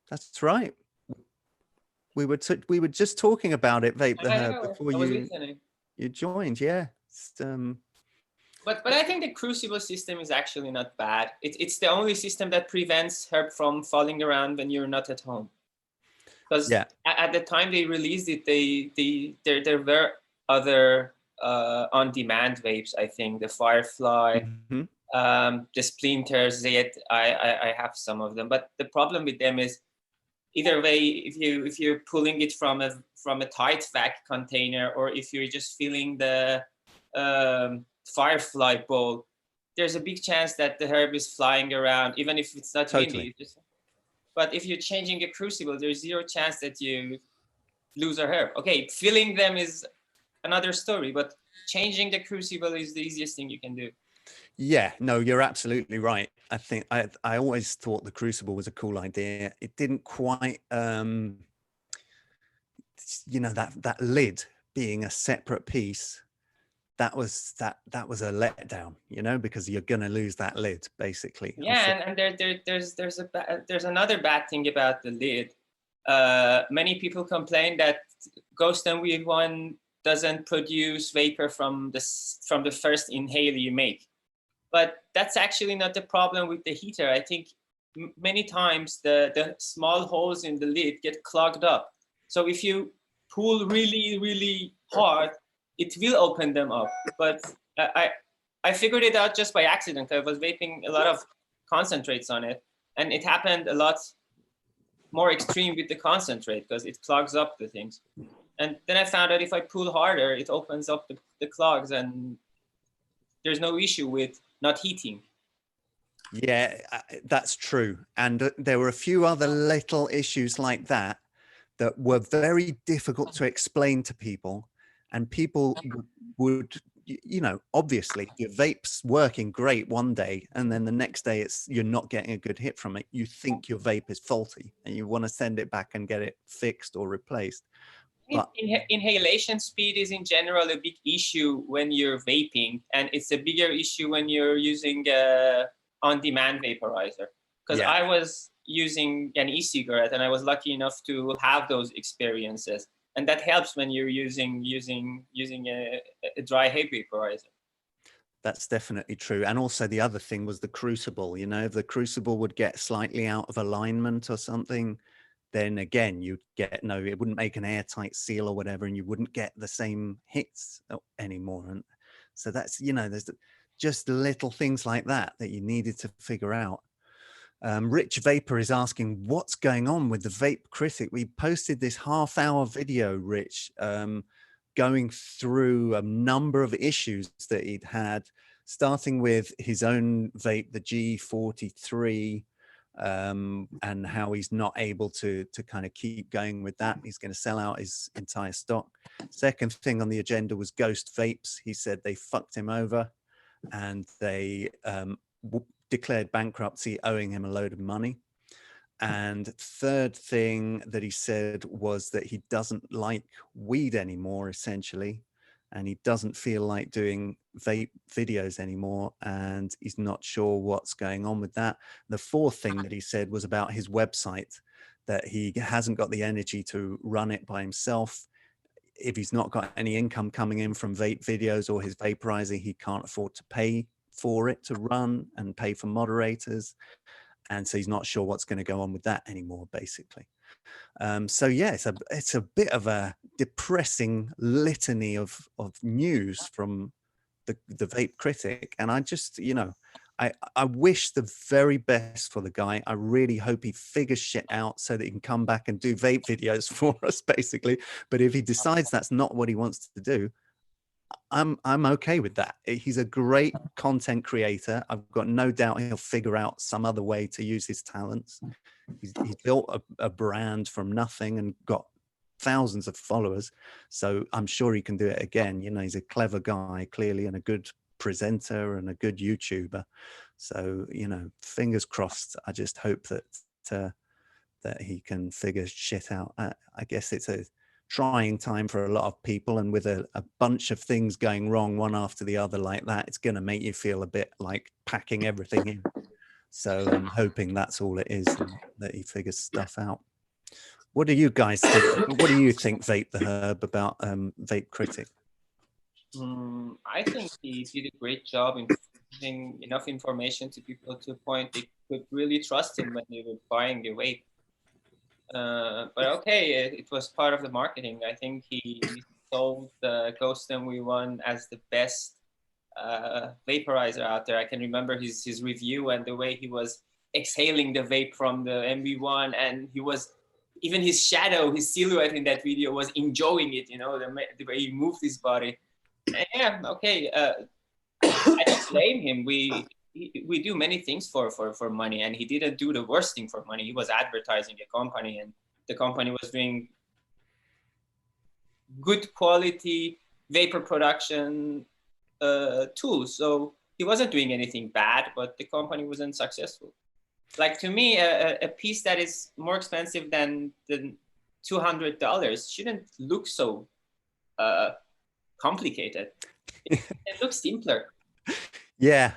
that's right. We were just talking about it, Vape the Herb, before you joined. Yeah. But I think the Crucible system is actually not bad. It's the only system that prevents herb from falling around when you're not at home. Because at the time they released it, there were other on-demand vapes. I think the Firefly, the Splinters. I have some of them, but the problem with them is either way, if you're pulling it from a tight vac container, or if you're just filling the Firefly bowl, there's a big chance that the herb is flying around, even if it's not windy. But if you're changing a crucible, there's zero chance that you lose a herb. Okay, filling them is another story, but changing the crucible is the easiest thing you can do. Yeah, no, you're absolutely right. I think I always thought the crucible was a cool idea. It didn't quite, you know, that lid being a separate piece. That was a letdown, you know, because you're going to lose that lid basically. Yeah, and there's another bad thing about the lid. Many people complain that Ghost and Weed One doesn't produce vapor from the first inhale you make, but that's actually not the problem with the heater. I think many times the small holes in the lid get clogged up. So if you pull really, really hard, it will open them up. But I figured it out just by accident. I was vaping a lot of concentrates on it, and it happened a lot more extreme with the concentrate because it clogs up the things. And then I found out if I pull harder, it opens up the clogs, and there's no issue with not heating. Yeah, that's true. And there were a few other little issues like that that were very difficult to explain to people. And people would, you know, obviously your vape's working great one day, and then the next day you're not getting a good hit from it. You think your vape is faulty and you want to send it back and get it fixed or replaced. But inhalation speed is in general a big issue when you're vaping, and it's a bigger issue when you're using on-demand vaporizer. Because I was using an e-cigarette, and I was lucky enough to have those experiences. and that helps when you're using a dry hay vaporizer. That's definitely true. And also the other thing was the crucible. You know, if the crucible would get slightly out of alignment or something, then again, you'd get it wouldn't make an airtight seal or whatever, and you wouldn't get the same hits anymore. And so that's, you know, there's just little things like that you needed to figure out. Rich Vapor is asking what's going on with the Vape Critic. We posted this half-hour video, Rich, going through a number of issues that he'd had, starting with his own vape, the G43, and how he's not able to kind of keep going with that. He's going to sell out his entire stock. Second thing on the agenda was Ghost Vapes. He said they fucked him over and they declared bankruptcy, owing him a load of money. And third thing that he said was that he doesn't like weed anymore, essentially, and he doesn't feel like doing vape videos anymore, and he's not sure what's going on with that. The fourth thing that he said was about his website, that he hasn't got the energy to run it by himself. If he's not got any income coming in from vape videos or his vaporizer, he can't afford to pay for it to run and pay for moderators. And so he's not sure what's going to go on with that anymore, basically. So yeah, it's a bit of a depressing litany of news from the Vape Critic. And I just, you know, I wish the very best for the guy. I really hope he figures shit out so that he can come back and do vape videos for us, basically. But if he decides that's not what he wants to do, I'm okay with that. He's a great content creator. I've got no doubt he'll figure out some other way to use his talents. He's built a brand from nothing and got thousands of followers. So I'm sure he can do it again. You know, he's a clever guy, clearly, and a good presenter and a good YouTuber. So, you know, fingers crossed. I just hope that he can figure shit out. I guess it's a trying time for a lot of people, and with a bunch of things going wrong one after the other like that, it's going to make you feel a bit like packing everything in. So I'm hoping that's all it is, and that he figures stuff out. What do you guys think? What do you think, Vape the Herb, about Vape Critic? I think he did a great job in giving enough information to people to a point they could really trust him when they were buying the vape. But okay, it was part of the marketing. I think he sold the Ghost MV1 as the best vaporizer out there. I can remember his review and the way he was exhaling the vape from the MV1, and he was, even his shadow, his silhouette in that video was enjoying it, you know, the way he moved his body. And yeah, okay, I don't blame him. We do many things for money, and he didn't do the worst thing for money. He was advertising a company, and the company was doing good quality vapor production tools. So he wasn't doing anything bad, but the company wasn't successful. Like, to me, a piece that is more expensive than $200 shouldn't look so complicated. It looks simpler. Yeah,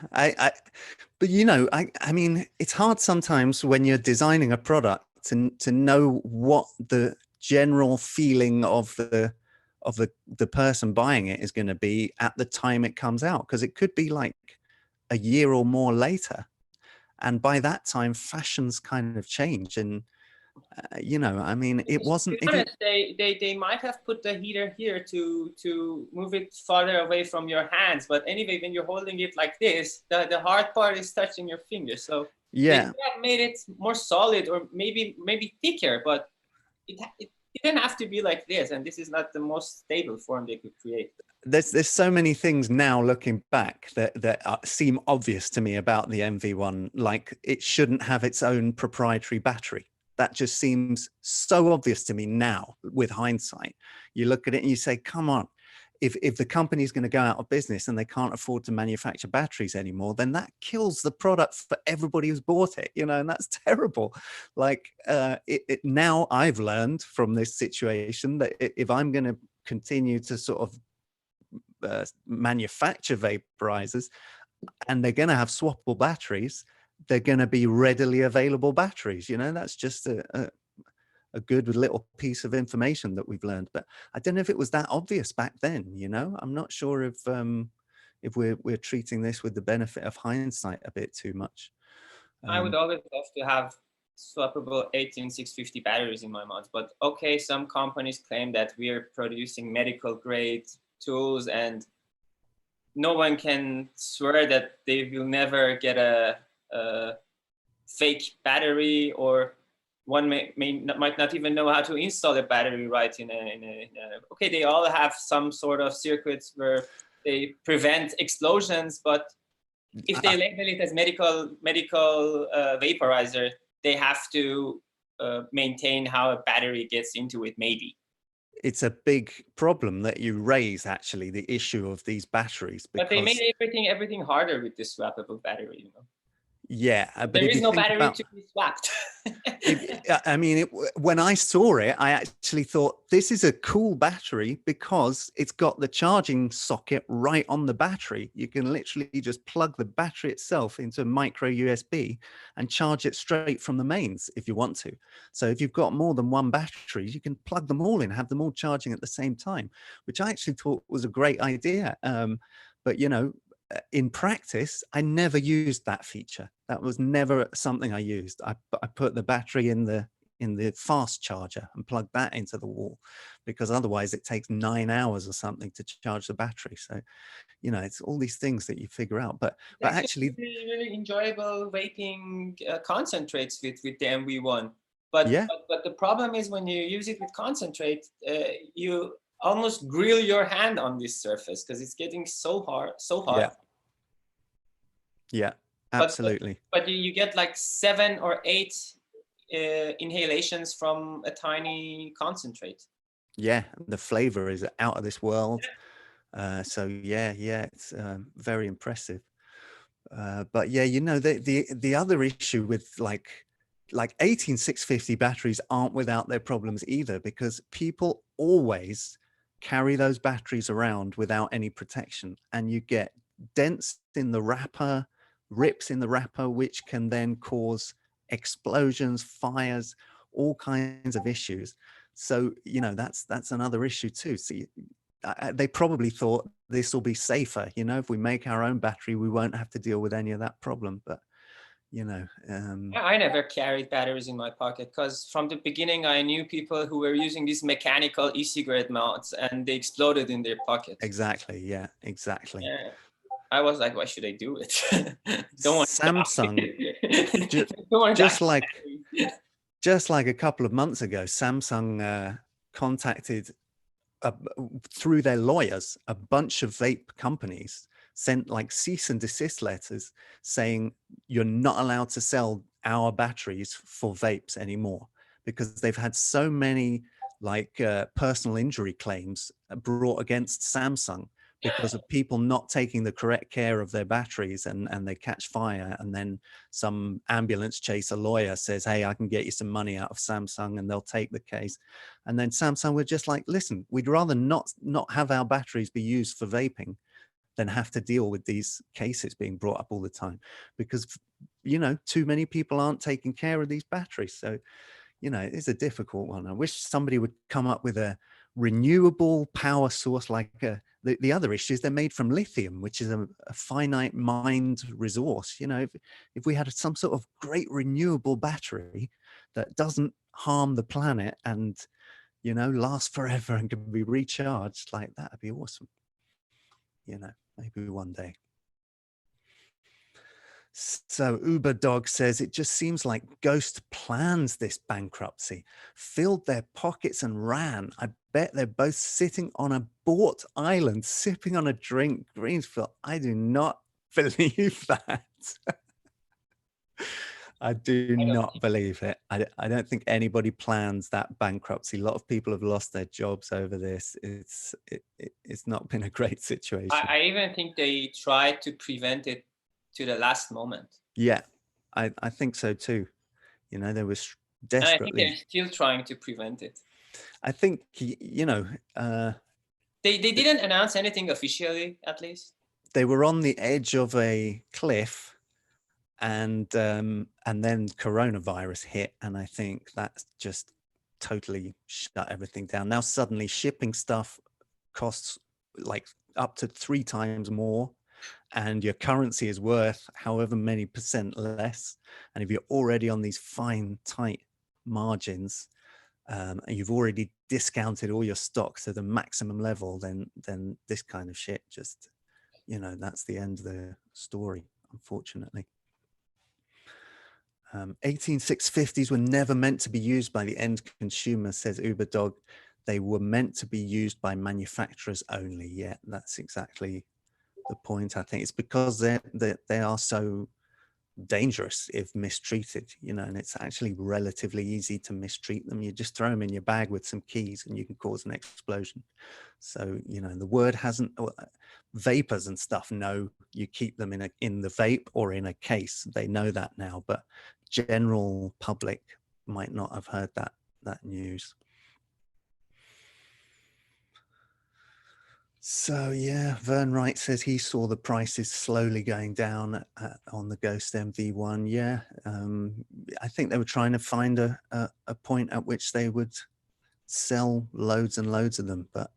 but you know, I mean, it's hard sometimes when you're designing a product to know what the general feeling of the person buying it is going to be at the time it comes out, because it could be like a year or more later, and by that time fashions kind of change. And you know, I mean, it wasn't. They might have put the heater here to move it farther away from your hands, but anyway, when you're holding it like this, the hard part is touching your fingers. So yeah, they have made it more solid, or maybe thicker, but it didn't have to be like this. And this is not the most stable form they could create. There's so many things now looking back that seem obvious to me about the MV1. Like, it shouldn't have its own proprietary battery. That just seems so obvious to me now with hindsight. You look at it and you say, come on, if the company's going to go out of business and they can't afford to manufacture batteries anymore, then that kills the product for everybody who's bought it, you know, and that's terrible. Like, now I've learned from this situation that if I'm going to continue to sort of manufacture vaporizers, and they're going to have swappable batteries, they're going to be readily available batteries. You know, that's just a a good little piece of information that we've learned. But I don't know if it was that obvious back then, you know. I'm not sure if we're treating this with the benefit of hindsight a bit too much. I would always love to have swappable 18650 batteries in my mods, but okay, some companies claim that we are producing medical grade tools, and no one can swear that they will never get a fake battery, or one might not even know how to install a battery right in a okay, they all have some sort of circuits where they prevent explosions, but if they label it as medical vaporizer, they have to maintain how a battery gets into it, maybe. It's a big problem that you raise, actually, the issue of these batteries. But they made everything harder with this swappable battery, you know. Yeah, but there is no battery to be swapped. I mean, when I saw it, I actually thought this is a cool battery because it's got the charging socket right on the battery. You can literally just plug the battery itself into micro USB and charge it straight from the mains if you want to. So if you've got more than one battery, you can plug them all in, have them all charging at the same time, which I actually thought was a great idea. But, you know, in practice, I never used that feature. That was never something I used. I put the battery in the fast charger and plugged that into the wall, because otherwise it takes 9 hours or something to charge the battery. So, you know, it's all these things that you figure out. But actually, really enjoyable vaping concentrates with the MV1. But yeah, but the problem is when you use it with concentrate, you almost grill your hand on this surface because it's getting so hot. Yeah, absolutely. But you get like 7 or 8 inhalations from a tiny concentrate. Yeah, the flavor is out of this world. So yeah, it's very impressive. But yeah, you know, the other issue with like 18650 batteries aren't without their problems either, because people always carry those batteries around without any protection, and you get dents in the wrapper, rips in the wrapper, which can then cause explosions, fires, all kinds of issues. So, you know, that's another issue too. See, they probably thought this will be safer. You know, if we make our own battery, we won't have to deal with any of that problem. But, you know, I never carried batteries in my pocket because from the beginning, I knew people who were using these mechanical e-cigarette mods and they exploded in their pocket. Exactly. Yeah, exactly. Yeah. I was like, why should I do it? Don't want Samsung, just like a couple of months ago, Samsung contacted through their lawyers a bunch of vape companies, sent like cease and desist letters saying you're not allowed to sell our batteries for vapes anymore, because they've had so many like personal injury claims brought against Samsung because of people not taking the correct care of their batteries, and they catch fire, and then some ambulance chaser lawyer says, hey, I can get you some money out of Samsung, and they'll take the case. And then Samsung were just like, listen, we'd rather not have our batteries be used for vaping than have to deal with these cases being brought up all the time, because, you know, too many people aren't taking care of these batteries. So, you know, it's a difficult one. I wish somebody would come up with a renewable power source. Like the other issue is they're made from lithium, which is a finite mined resource. You know, if we had some sort of great renewable battery that doesn't harm the planet and, you know, lasts forever and can be recharged, like that'd be awesome. You know, maybe one day. So Uber Dog says, it just seems like Ghost plans this bankruptcy, filled their pockets and ran. I bet they're both sitting on a bought island, sipping on a drink. Greensfield, I do not believe that. I do not believe it. I don't think anybody plans that bankruptcy. A lot of people have lost their jobs over this. It's not been a great situation. I even think they tried to prevent it to the last moment. Yeah, I think so too. You know, there was desperately. And I think they're still trying to prevent it. I think, you know, they didn't announce anything officially, at least. They were on the edge of a cliff, and then coronavirus hit, and I think that's just totally shut everything down. Now suddenly shipping stuff costs like up to 3 times more, and your currency is worth however many % less. And if you're already on these fine, tight margins, and you've already discounted all your stock to the maximum level, then this kind of shit just, you know, that's the end of the story, unfortunately. 18650s were never meant to be used by the end consumer, says Uberdog. They were meant to be used by manufacturers only. Yeah, that's exactly the point. I think it's because they are so dangerous if mistreated, you know, and it's actually relatively easy to mistreat them. You just throw them in your bag with some keys and you can cause an explosion. So, you know, the word hasn't, vapors and stuff know you keep them in the vape or in a case. They know that now, but general public might not have heard that news. So yeah, Vern Wright says he saw the prices slowly going down on the Ghost MV1. Yeah, I think they were trying to find a point at which they would sell loads and loads of them. But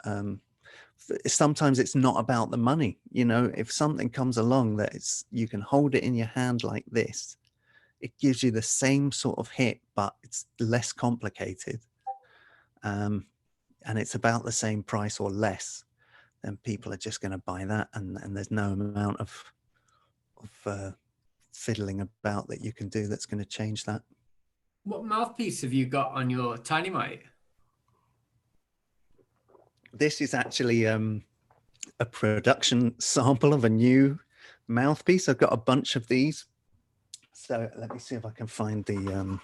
sometimes it's not about the money. You know, if something comes along that you can hold it in your hand like this, it gives you the same sort of hit, but it's less complicated. And it's about the same price or less. Then people are just going to buy that, and there's no amount of fiddling about that you can do that's going to change that. What mouthpiece have you got on your Tiny Mite? This is actually a production sample of a new mouthpiece. I've got a bunch of these. So let me see if I can find the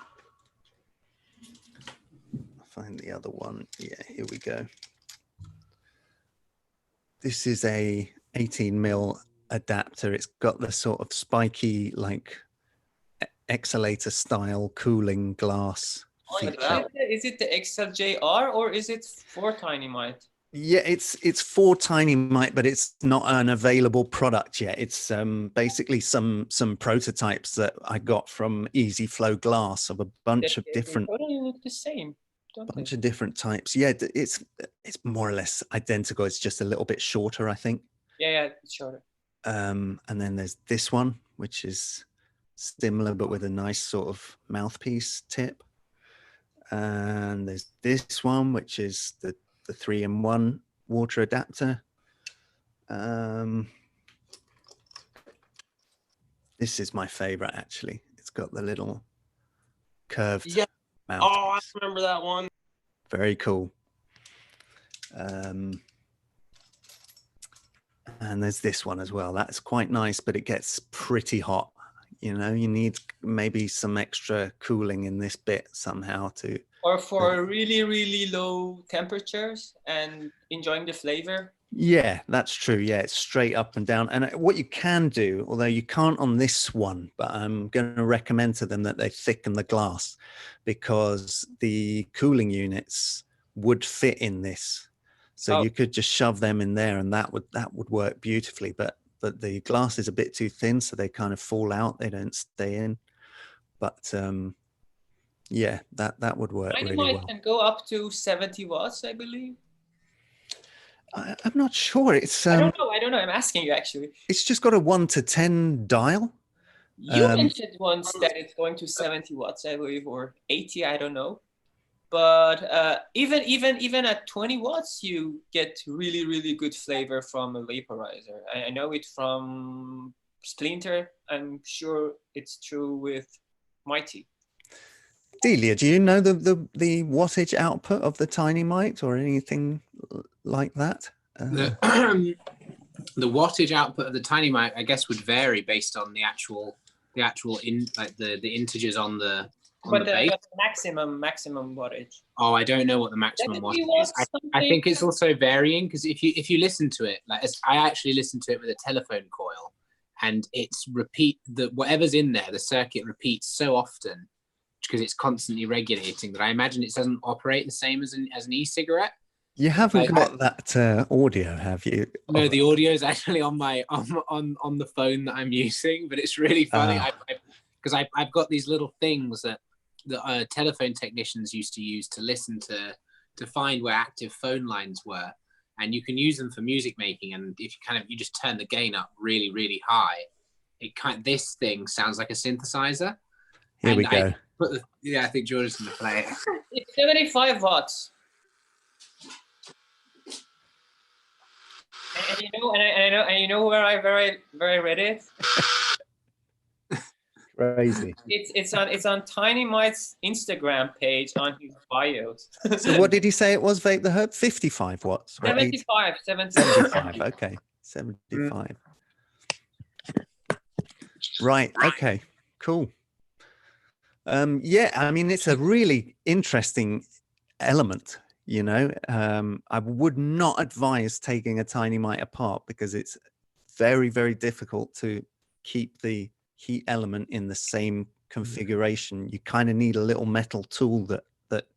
other one. Yeah, here we go. This is a 18mm adapter. It's got the sort of spiky, like exhalator style cooling glass feature. Is it the XLJR or is it for Tiny Mite? Yeah, it's for Tiny Mite, but it's not an available product yet. It's basically some prototypes that I got from Easy Flow Glass of a bunch of different. They totally look the same. Bunch of different types. Yeah, it's more or less identical. It's just a little bit shorter, I think. Yeah, it's shorter. And then there's this one, which is similar but with a nice sort of mouthpiece tip. And there's this one, which is the 3-in-1 water adapter. This is my favorite, actually. It's got the little curved mouthpiece. Oh, I remember that one. Very cool. And there's this one as well. That's quite nice, but it gets pretty hot. You know, you need maybe some extra cooling in this bit somehow to. Or for really, really low temperatures and enjoying the flavor. Yeah, that's true. Yeah, it's straight up and down. And what you can do, although you can't on this one, but I'm going to recommend to them that they thicken the glass, because the cooling units would fit in this. So you could just shove them in there and that would work beautifully. But the glass is a bit too thin, so they kind of fall out. They don't stay in. But yeah, that would work really well. Can go up to 70 watts, I believe. I'm not sure. It's I don't know. I'm asking you, actually. It's just got a 1 to 10 dial. You mentioned once that it's going to 70 watts, I believe, or 80. I don't know. But even at 20 watts, you get really, really good flavor from a vaporizer. I know it from Splinter. I'm sure it's true with Mighty. Delia, do you know the wattage output of the Tiny Mite or anything like that? The wattage output of the Tiny Mite, I guess, would vary based on the actual the integers on the. But the maximum wattage. Oh, I don't know what the maximum wattage is. I think it's also varying, because if you listen to it, like I actually listened to it with a telephone coil, and it's whatever's in there, the circuit repeats so often, because it's constantly regulating, that I imagine it doesn't operate the same as an e-cigarette. You haven't got that audio, have you? No, the audio is actually on my on the phone that I'm using, but it's really funny because I've got these little things that the telephone technicians used to use to listen to find where active phone lines were, and you can use them for music making. And if you just turn the gain up really, really high, this thing sounds like a synthesizer. Here we go. I think George's gonna play it. It's 75 watts. And you know where I read it? Crazy. It's on Tiny Mite's Instagram page on his bios. So what did he say it was, Vape the Herb? 55 watts? 75. 75, okay. 75. Right, okay, cool. Yeah, I mean, it's a really interesting element, you know. I would not advise taking a Tiny Mite apart because it's very, very difficult to keep the heat element in the same configuration. You kind of need a little metal tool that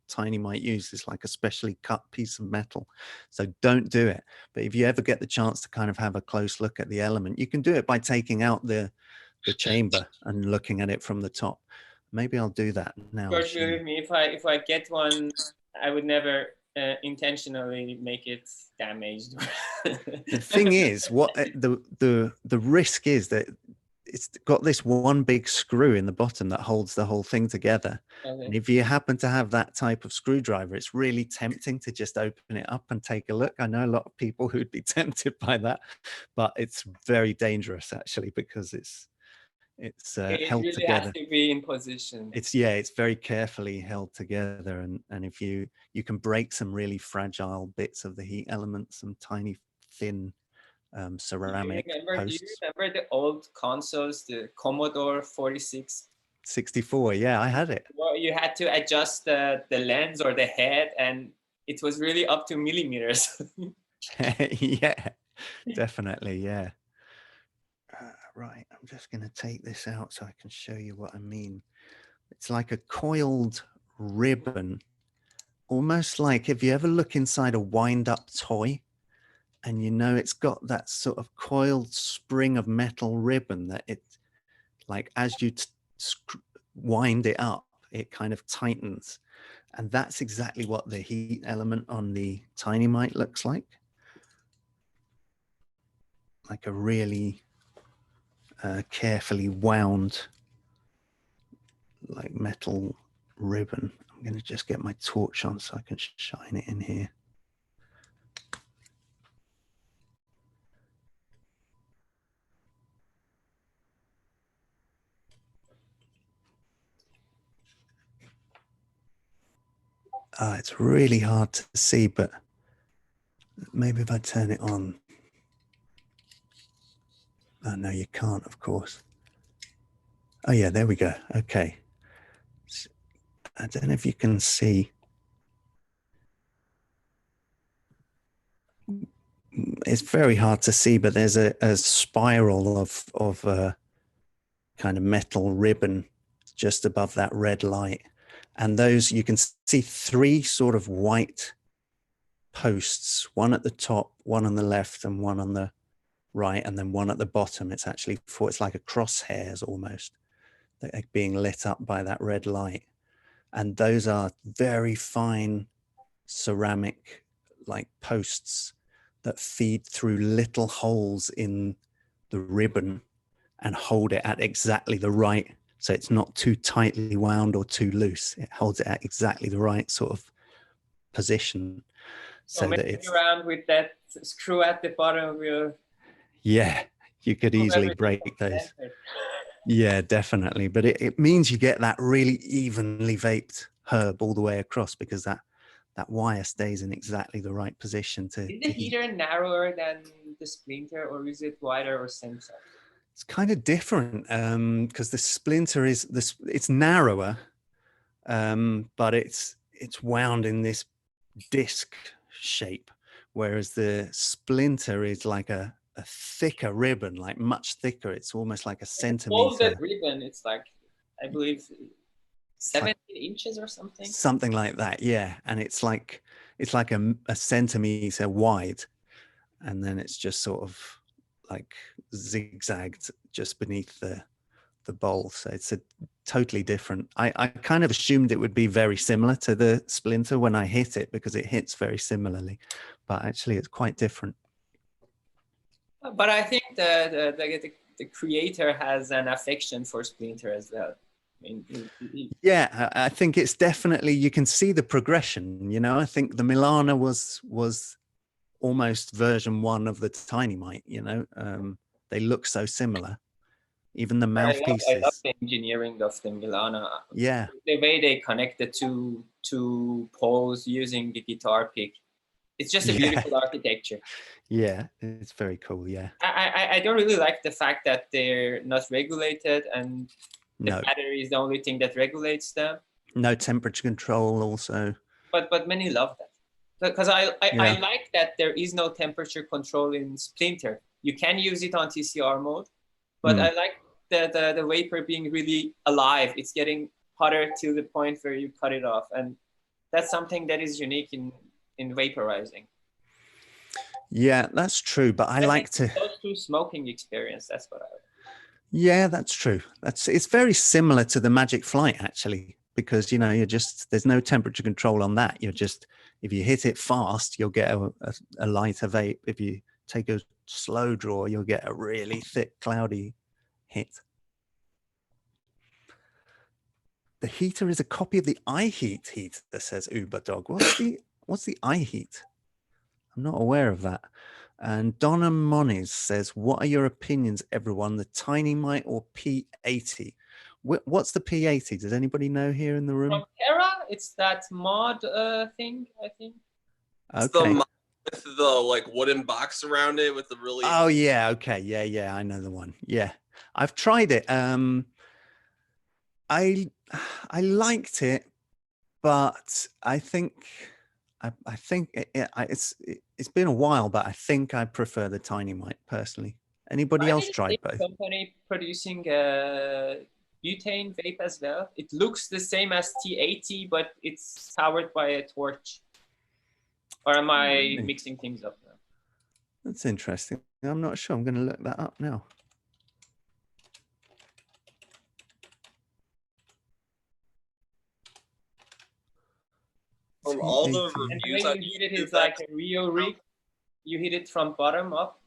Tiny Mite uses, like a specially cut piece of metal. So don't do it. But if you ever get the chance to kind of have a close look at the element, you can do it by taking out the chamber and looking at it from the top. Maybe I'll do that now. George, believe me, if I get one, I would never intentionally make it damaged. The thing is, what the risk is that it's got this one big screw in the bottom that holds the whole thing together. Okay. And if you happen to have that type of screwdriver, it's really tempting to just open it up and take a look. I know a lot of people who'd be tempted by that, but it's very dangerous actually, because it's held really together. Has to be in position. It's very carefully held together, and if you can break some really fragile bits of the heat element, some tiny thin ceramic posts. Do you remember the old consoles, the Commodore 64? Yeah, I had it. Well, you had to adjust the lens or the head, and it was really up to millimeters. Yeah, definitely, yeah. Right, I'm just going to take this out so I can show you what I mean. It's like a coiled ribbon, almost like if you ever look inside a wind-up toy, and you know it's got that sort of coiled spring of metal ribbon that it, like as you wind it up, it kind of tightens. And that's exactly what the heat element on the Tiny Mite looks like. Like a really carefully wound like metal ribbon. I'm going to just get my torch on so I can shine it in here. It's really hard to see, but maybe if I turn it on. Oh, no, you can't, of course. Oh, yeah, there we go. Okay. I don't know if you can see. It's very hard to see, but there's a spiral of kind of metal ribbon just above that red light. And those, you can see three sort of white posts, one at the top, one on the left, and one on the right, and then one at the bottom. It's actually it's like a crosshairs almost, they're being lit up by that red light. And those are very fine ceramic like posts that feed through little holes in the ribbon and hold it at exactly the right, so it's not too tightly wound or too loose. It holds it at exactly the right sort of position. So that it's around with that screw at the bottom of your. Yeah, you could easily break those. Yeah, definitely. But it means you get that really evenly vaped herb all the way across, because that wire stays in exactly the right position to. Is the heater narrower than the splinter, or is it wider or same size? It's kind of different because the splinter it's narrower, but it's wound in this disc shape, whereas the splinter is like a thicker ribbon, like much thicker. It's almost like a centimeter. Folded ribbon. It's like, I believe, 17 inches or something. Something like that, yeah. And it's like a centimeter wide, and then it's just sort of like zigzagged just beneath the the bowl. So it's a totally different. I kind of assumed it would be very similar to the Splinter when I hit it, because it hits very similarly, but actually it's quite different. But I think the creator has an affection for Splinter as well. I mean, yeah, I think it's definitely, you can see the progression. You know, I think the Milana was almost version 1 of the Tiny Mite. You know, they look so similar. Even the mouthpieces. I love the engineering of the Milana. Yeah. The way they connect the two poles using the guitar pick. It's just a beautiful architecture. Yeah, it's very cool. Yeah. I don't really like the fact that they're not regulated and the battery is the only thing that regulates them. No temperature control also. But many love that. Because I like that there is no temperature control in Splinter. You can use it on TCR mode, but I like the vapor being really alive. It's getting hotter to the point where you cut it off. And that's something that is unique in vaporizing. Yeah, that's true. But I like to close to smoking experience. That's what I like. Yeah, that's true. It's very similar to the Magic Flight, actually, because, you know, there's no temperature control on that. You're just, if you hit it fast, you'll get a lighter vape. If you take a slow draw, you'll get a really thick, cloudy hit. The heater is a copy of the iHeat heater, says Uber Dog. What's the iHeat? I'm not aware of that. And Donna Moniz says, what are your opinions, everyone? The Tiny Mite or P80? What's the P80? Does anybody know here in the room? From Terra, it's that mod thing, I think. It's the mod with the like wooden box around it with the really... Oh, yeah. Okay. Yeah. I know the one. Yeah. I've tried it. I liked it, but I think it's been a while, but I think I prefer the Tiny Mite personally. Anybody else tried both? Company producing a butane vape as well. It looks the same as T80, but it's powered by a torch. Or am I mixing things up now? That's interesting. I'm not sure. I'm going to look that up now. From all the reviews I hit it is like a Rio rig. You hit it from bottom up.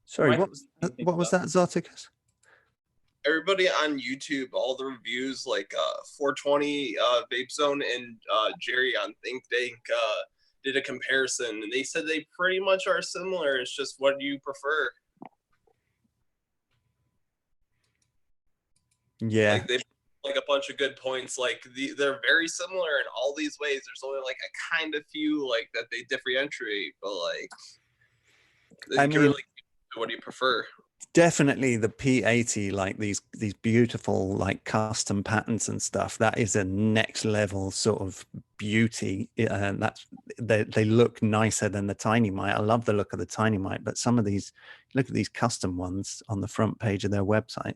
Sorry, what was that, Zarticus? Everybody on YouTube, all the reviews, like 420 Vape Zone and Jerry on Think Tank did a comparison, and they said they pretty much are similar. It's just what do you prefer? Yeah. Like they like a bunch of good points. Like they're very similar in all these ways. There's only like a kind of few like that they differentiate, but like I mean, really, what do you prefer? Definitely the P80, like these beautiful like custom patterns and stuff. That is a next level sort of beauty. They look nicer than the Tiny Mite. I love the look of the Tiny Mite, but some of these, look at these custom ones on the front page of their website.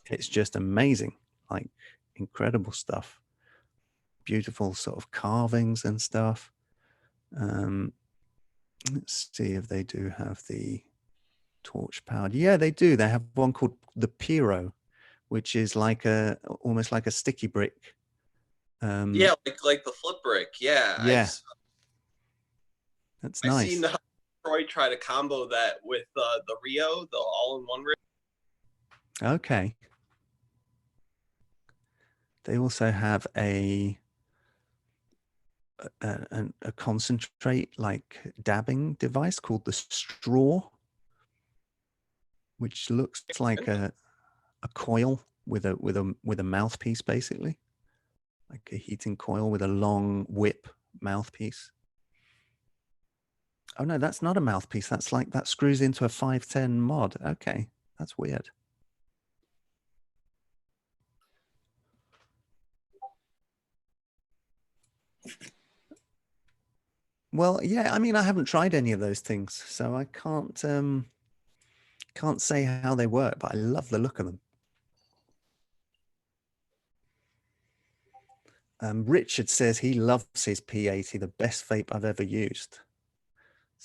It's just amazing, like incredible stuff. Beautiful sort of carvings and stuff. Let's see if they do have the torch powered. Yeah, they do. They have one called the Piro, which is like almost like a sticky brick. Yeah, like the flip brick. Yeah. Yeah. That's nice. I've seen Troy try to combo that with the Rio, the all-in-one rig. Okay. They also have a concentrate like dabbing device called the Straw, which looks like a coil with a mouthpiece, basically, like a heating coil with a long whip mouthpiece. Oh no, that's not a mouthpiece. That's like that screws into a 510 mod. Okay, that's weird. Well, yeah, I mean, I haven't tried any of those things, so I can't say how they work, but I love the look of them. Richard says he loves his P80, the best vape I've ever used.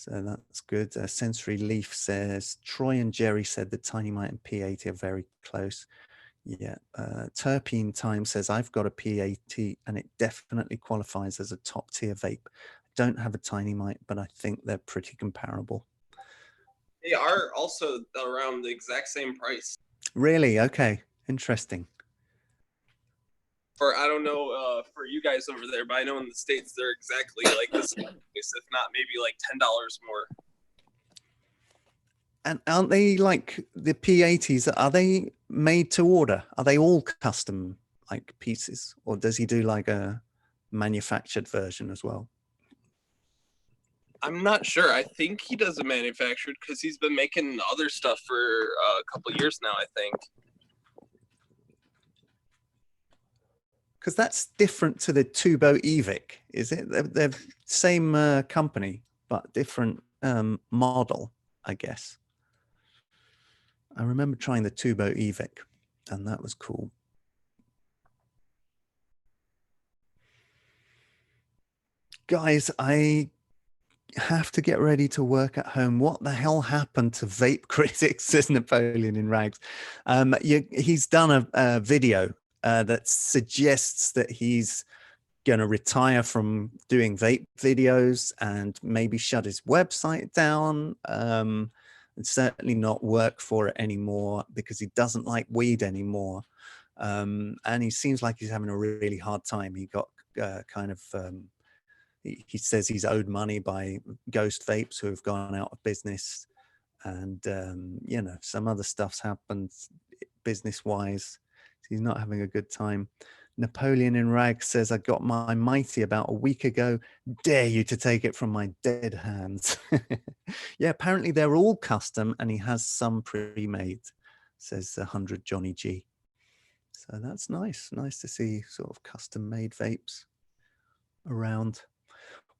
So that's good. Sensory Leaf says, Troy and Jerry said the Tiny Mite and P80 are very close. Yeah. Terpene Time says, I've got a P80 and it definitely qualifies as a top tier vape. Don't have a Tiny Mite, but I think they're pretty comparable. They are also around the exact same price. Really? Okay. Interesting. For I don't know for you guys over there, but I know in the States they're exactly like this, if not maybe like $10 more. And aren't they like the P80s? Are they made to order? Are they all custom like pieces, or does he do like a manufactured version as well? I'm not sure. I think he does a manufactured because he's been making other stuff for a couple years now, I think. Because that's different to the Tubo Evic, is it? They're same company, but different model, I guess. I remember trying the Tubo Evic, and that was cool. Guys, I have to get ready to work at home. What the hell happened to Vape Critics, says Napoleon in Rags. He's done a video that suggests that he's going to retire from doing vape videos and maybe shut his website down. And certainly not work for it anymore because he doesn't like weed anymore. And he seems like he's having a really hard time. He got he says he's owed money by Ghost Vapes who have gone out of business. And, you know, some other stuff's happened business-wise. He's not having a good time. Napoleon in Rag says, I got my Mighty about a week ago. Dare you to take it from my dead hands. Yeah, apparently they're all custom and he has some pre-made, says 100 Johnny G. So that's nice. Nice to see sort of custom made vapes around.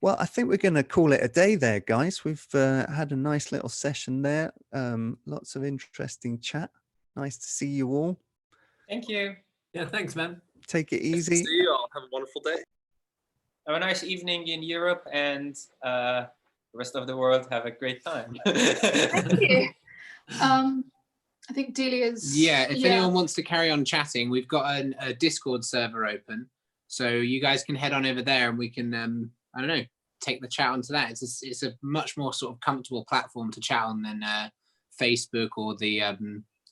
Well, I think we're going to call it a day there, guys. We've had a nice little session there. Lots of interesting chat. Nice to see you all. Thank you. Yeah, thanks, man. Take it Nice to easy. see you all. Have a wonderful day. Have a nice evening in Europe, and the rest of the world have a great time. Thank you. I think Delia's. Yeah, if anyone wants to carry on chatting, we've got a Discord server open, so you guys can head on over there, and we can, I don't know, take the chat onto that. It's a much more sort of comfortable platform to chat on than Facebook or the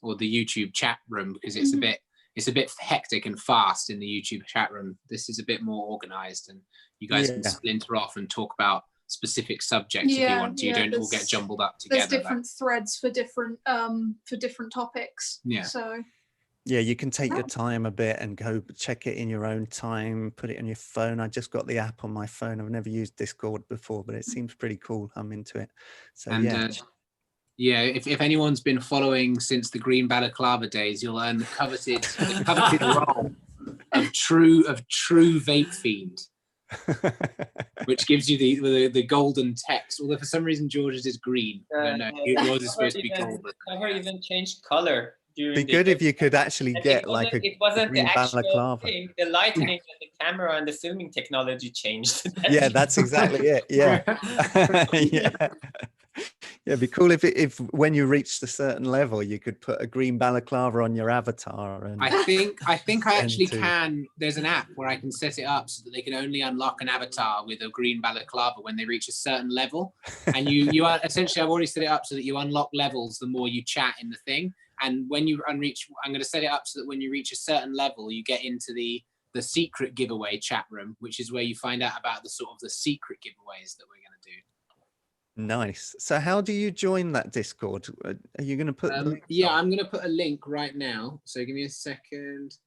YouTube chat room, because it's a bit hectic and fast in the YouTube chat room. This is a bit more organized, and you guys can splinter off and talk about specific subjects if you want to. You don't all get jumbled up together. There's different threads for different topics. Yeah. So yeah, you can take your time a bit and go check it in your own time, put it on your phone. I just got the app on my phone. I've never used Discord before, but it seems pretty cool. I'm into it. So yeah, if anyone's been following since the Green Balaclava days, you'll earn the coveted role of true vape fiend, which gives you the golden text. Although for some reason George's is green. I don't know. Yours is supposed to be gold. Cover even changed color. Be good if you could actually get like a green balaclava. Thing. The lighting and the camera and the filming technology changed. Yeah, that's exactly it. Yeah. Yeah. Yeah, it'd be cool if when you reached a certain level, you could put a green balaclava on your avatar. And I think I actually can. There's an app where I can set it up so that they can only unlock an avatar with a green balaclava when they reach a certain level. And you are essentially, I've already set it up so that you unlock levels the more you chat in the thing. And when you unreach, I'm going to set it up so that when you reach a certain level, you get into the secret giveaway chat room, which is where you find out about the sort of the secret giveaways that we're going to do. Nice. So how do you join that Discord? Are you going to put yeah, I'm going to put a link right now. So give me a second.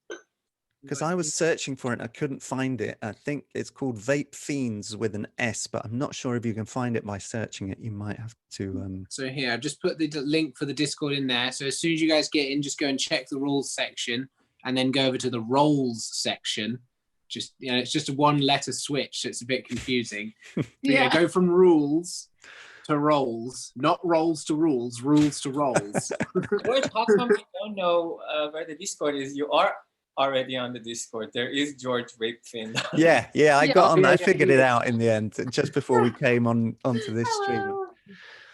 Because I was searching for it, I couldn't find it. I think it's called Vape Fiends with an S, but I'm not sure if you can find it by searching it. You might have to. So here, I've just put the link for the Discord in there. So as soon as you guys get in, just go and check the rules section, and then go over to the roles section. Just it's just a one-letter switch, so it's a bit confusing. Yeah, go from rules to roles, not roles to rules, rules to roles. George, how come you don't know where the Discord is? You are already on the Discord. There is George Vapefin. Yeah, I got on. I figured it out in the end, just before we came onto this stream.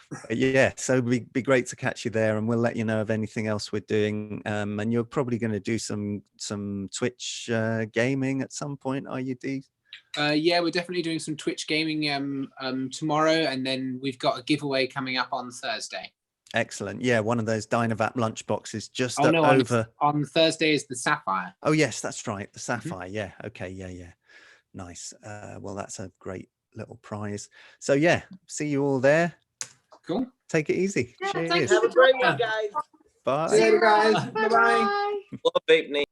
But yeah, so it'd be great to catch you there, and we'll let you know of anything else we're doing. And you're probably going to do some Twitch gaming at some point, are you, Dee? Yeah, we're definitely doing some Twitch gaming tomorrow, and then we've got a giveaway coming up on Thursday. Excellent. Yeah, one of those Dynavap lunch boxes just Oh no, over. On Thursday is the Sapphire. Oh yes, that's right, the Sapphire. Yeah. Okay. Yeah. Nice. Well, that's a great little prize. So yeah, see you all there. Cool. Take it easy. Yeah, Cheers. thanks Have a great one, guys. Bye. See you later, guys. Bye. Bye-bye. Love Vape Nation.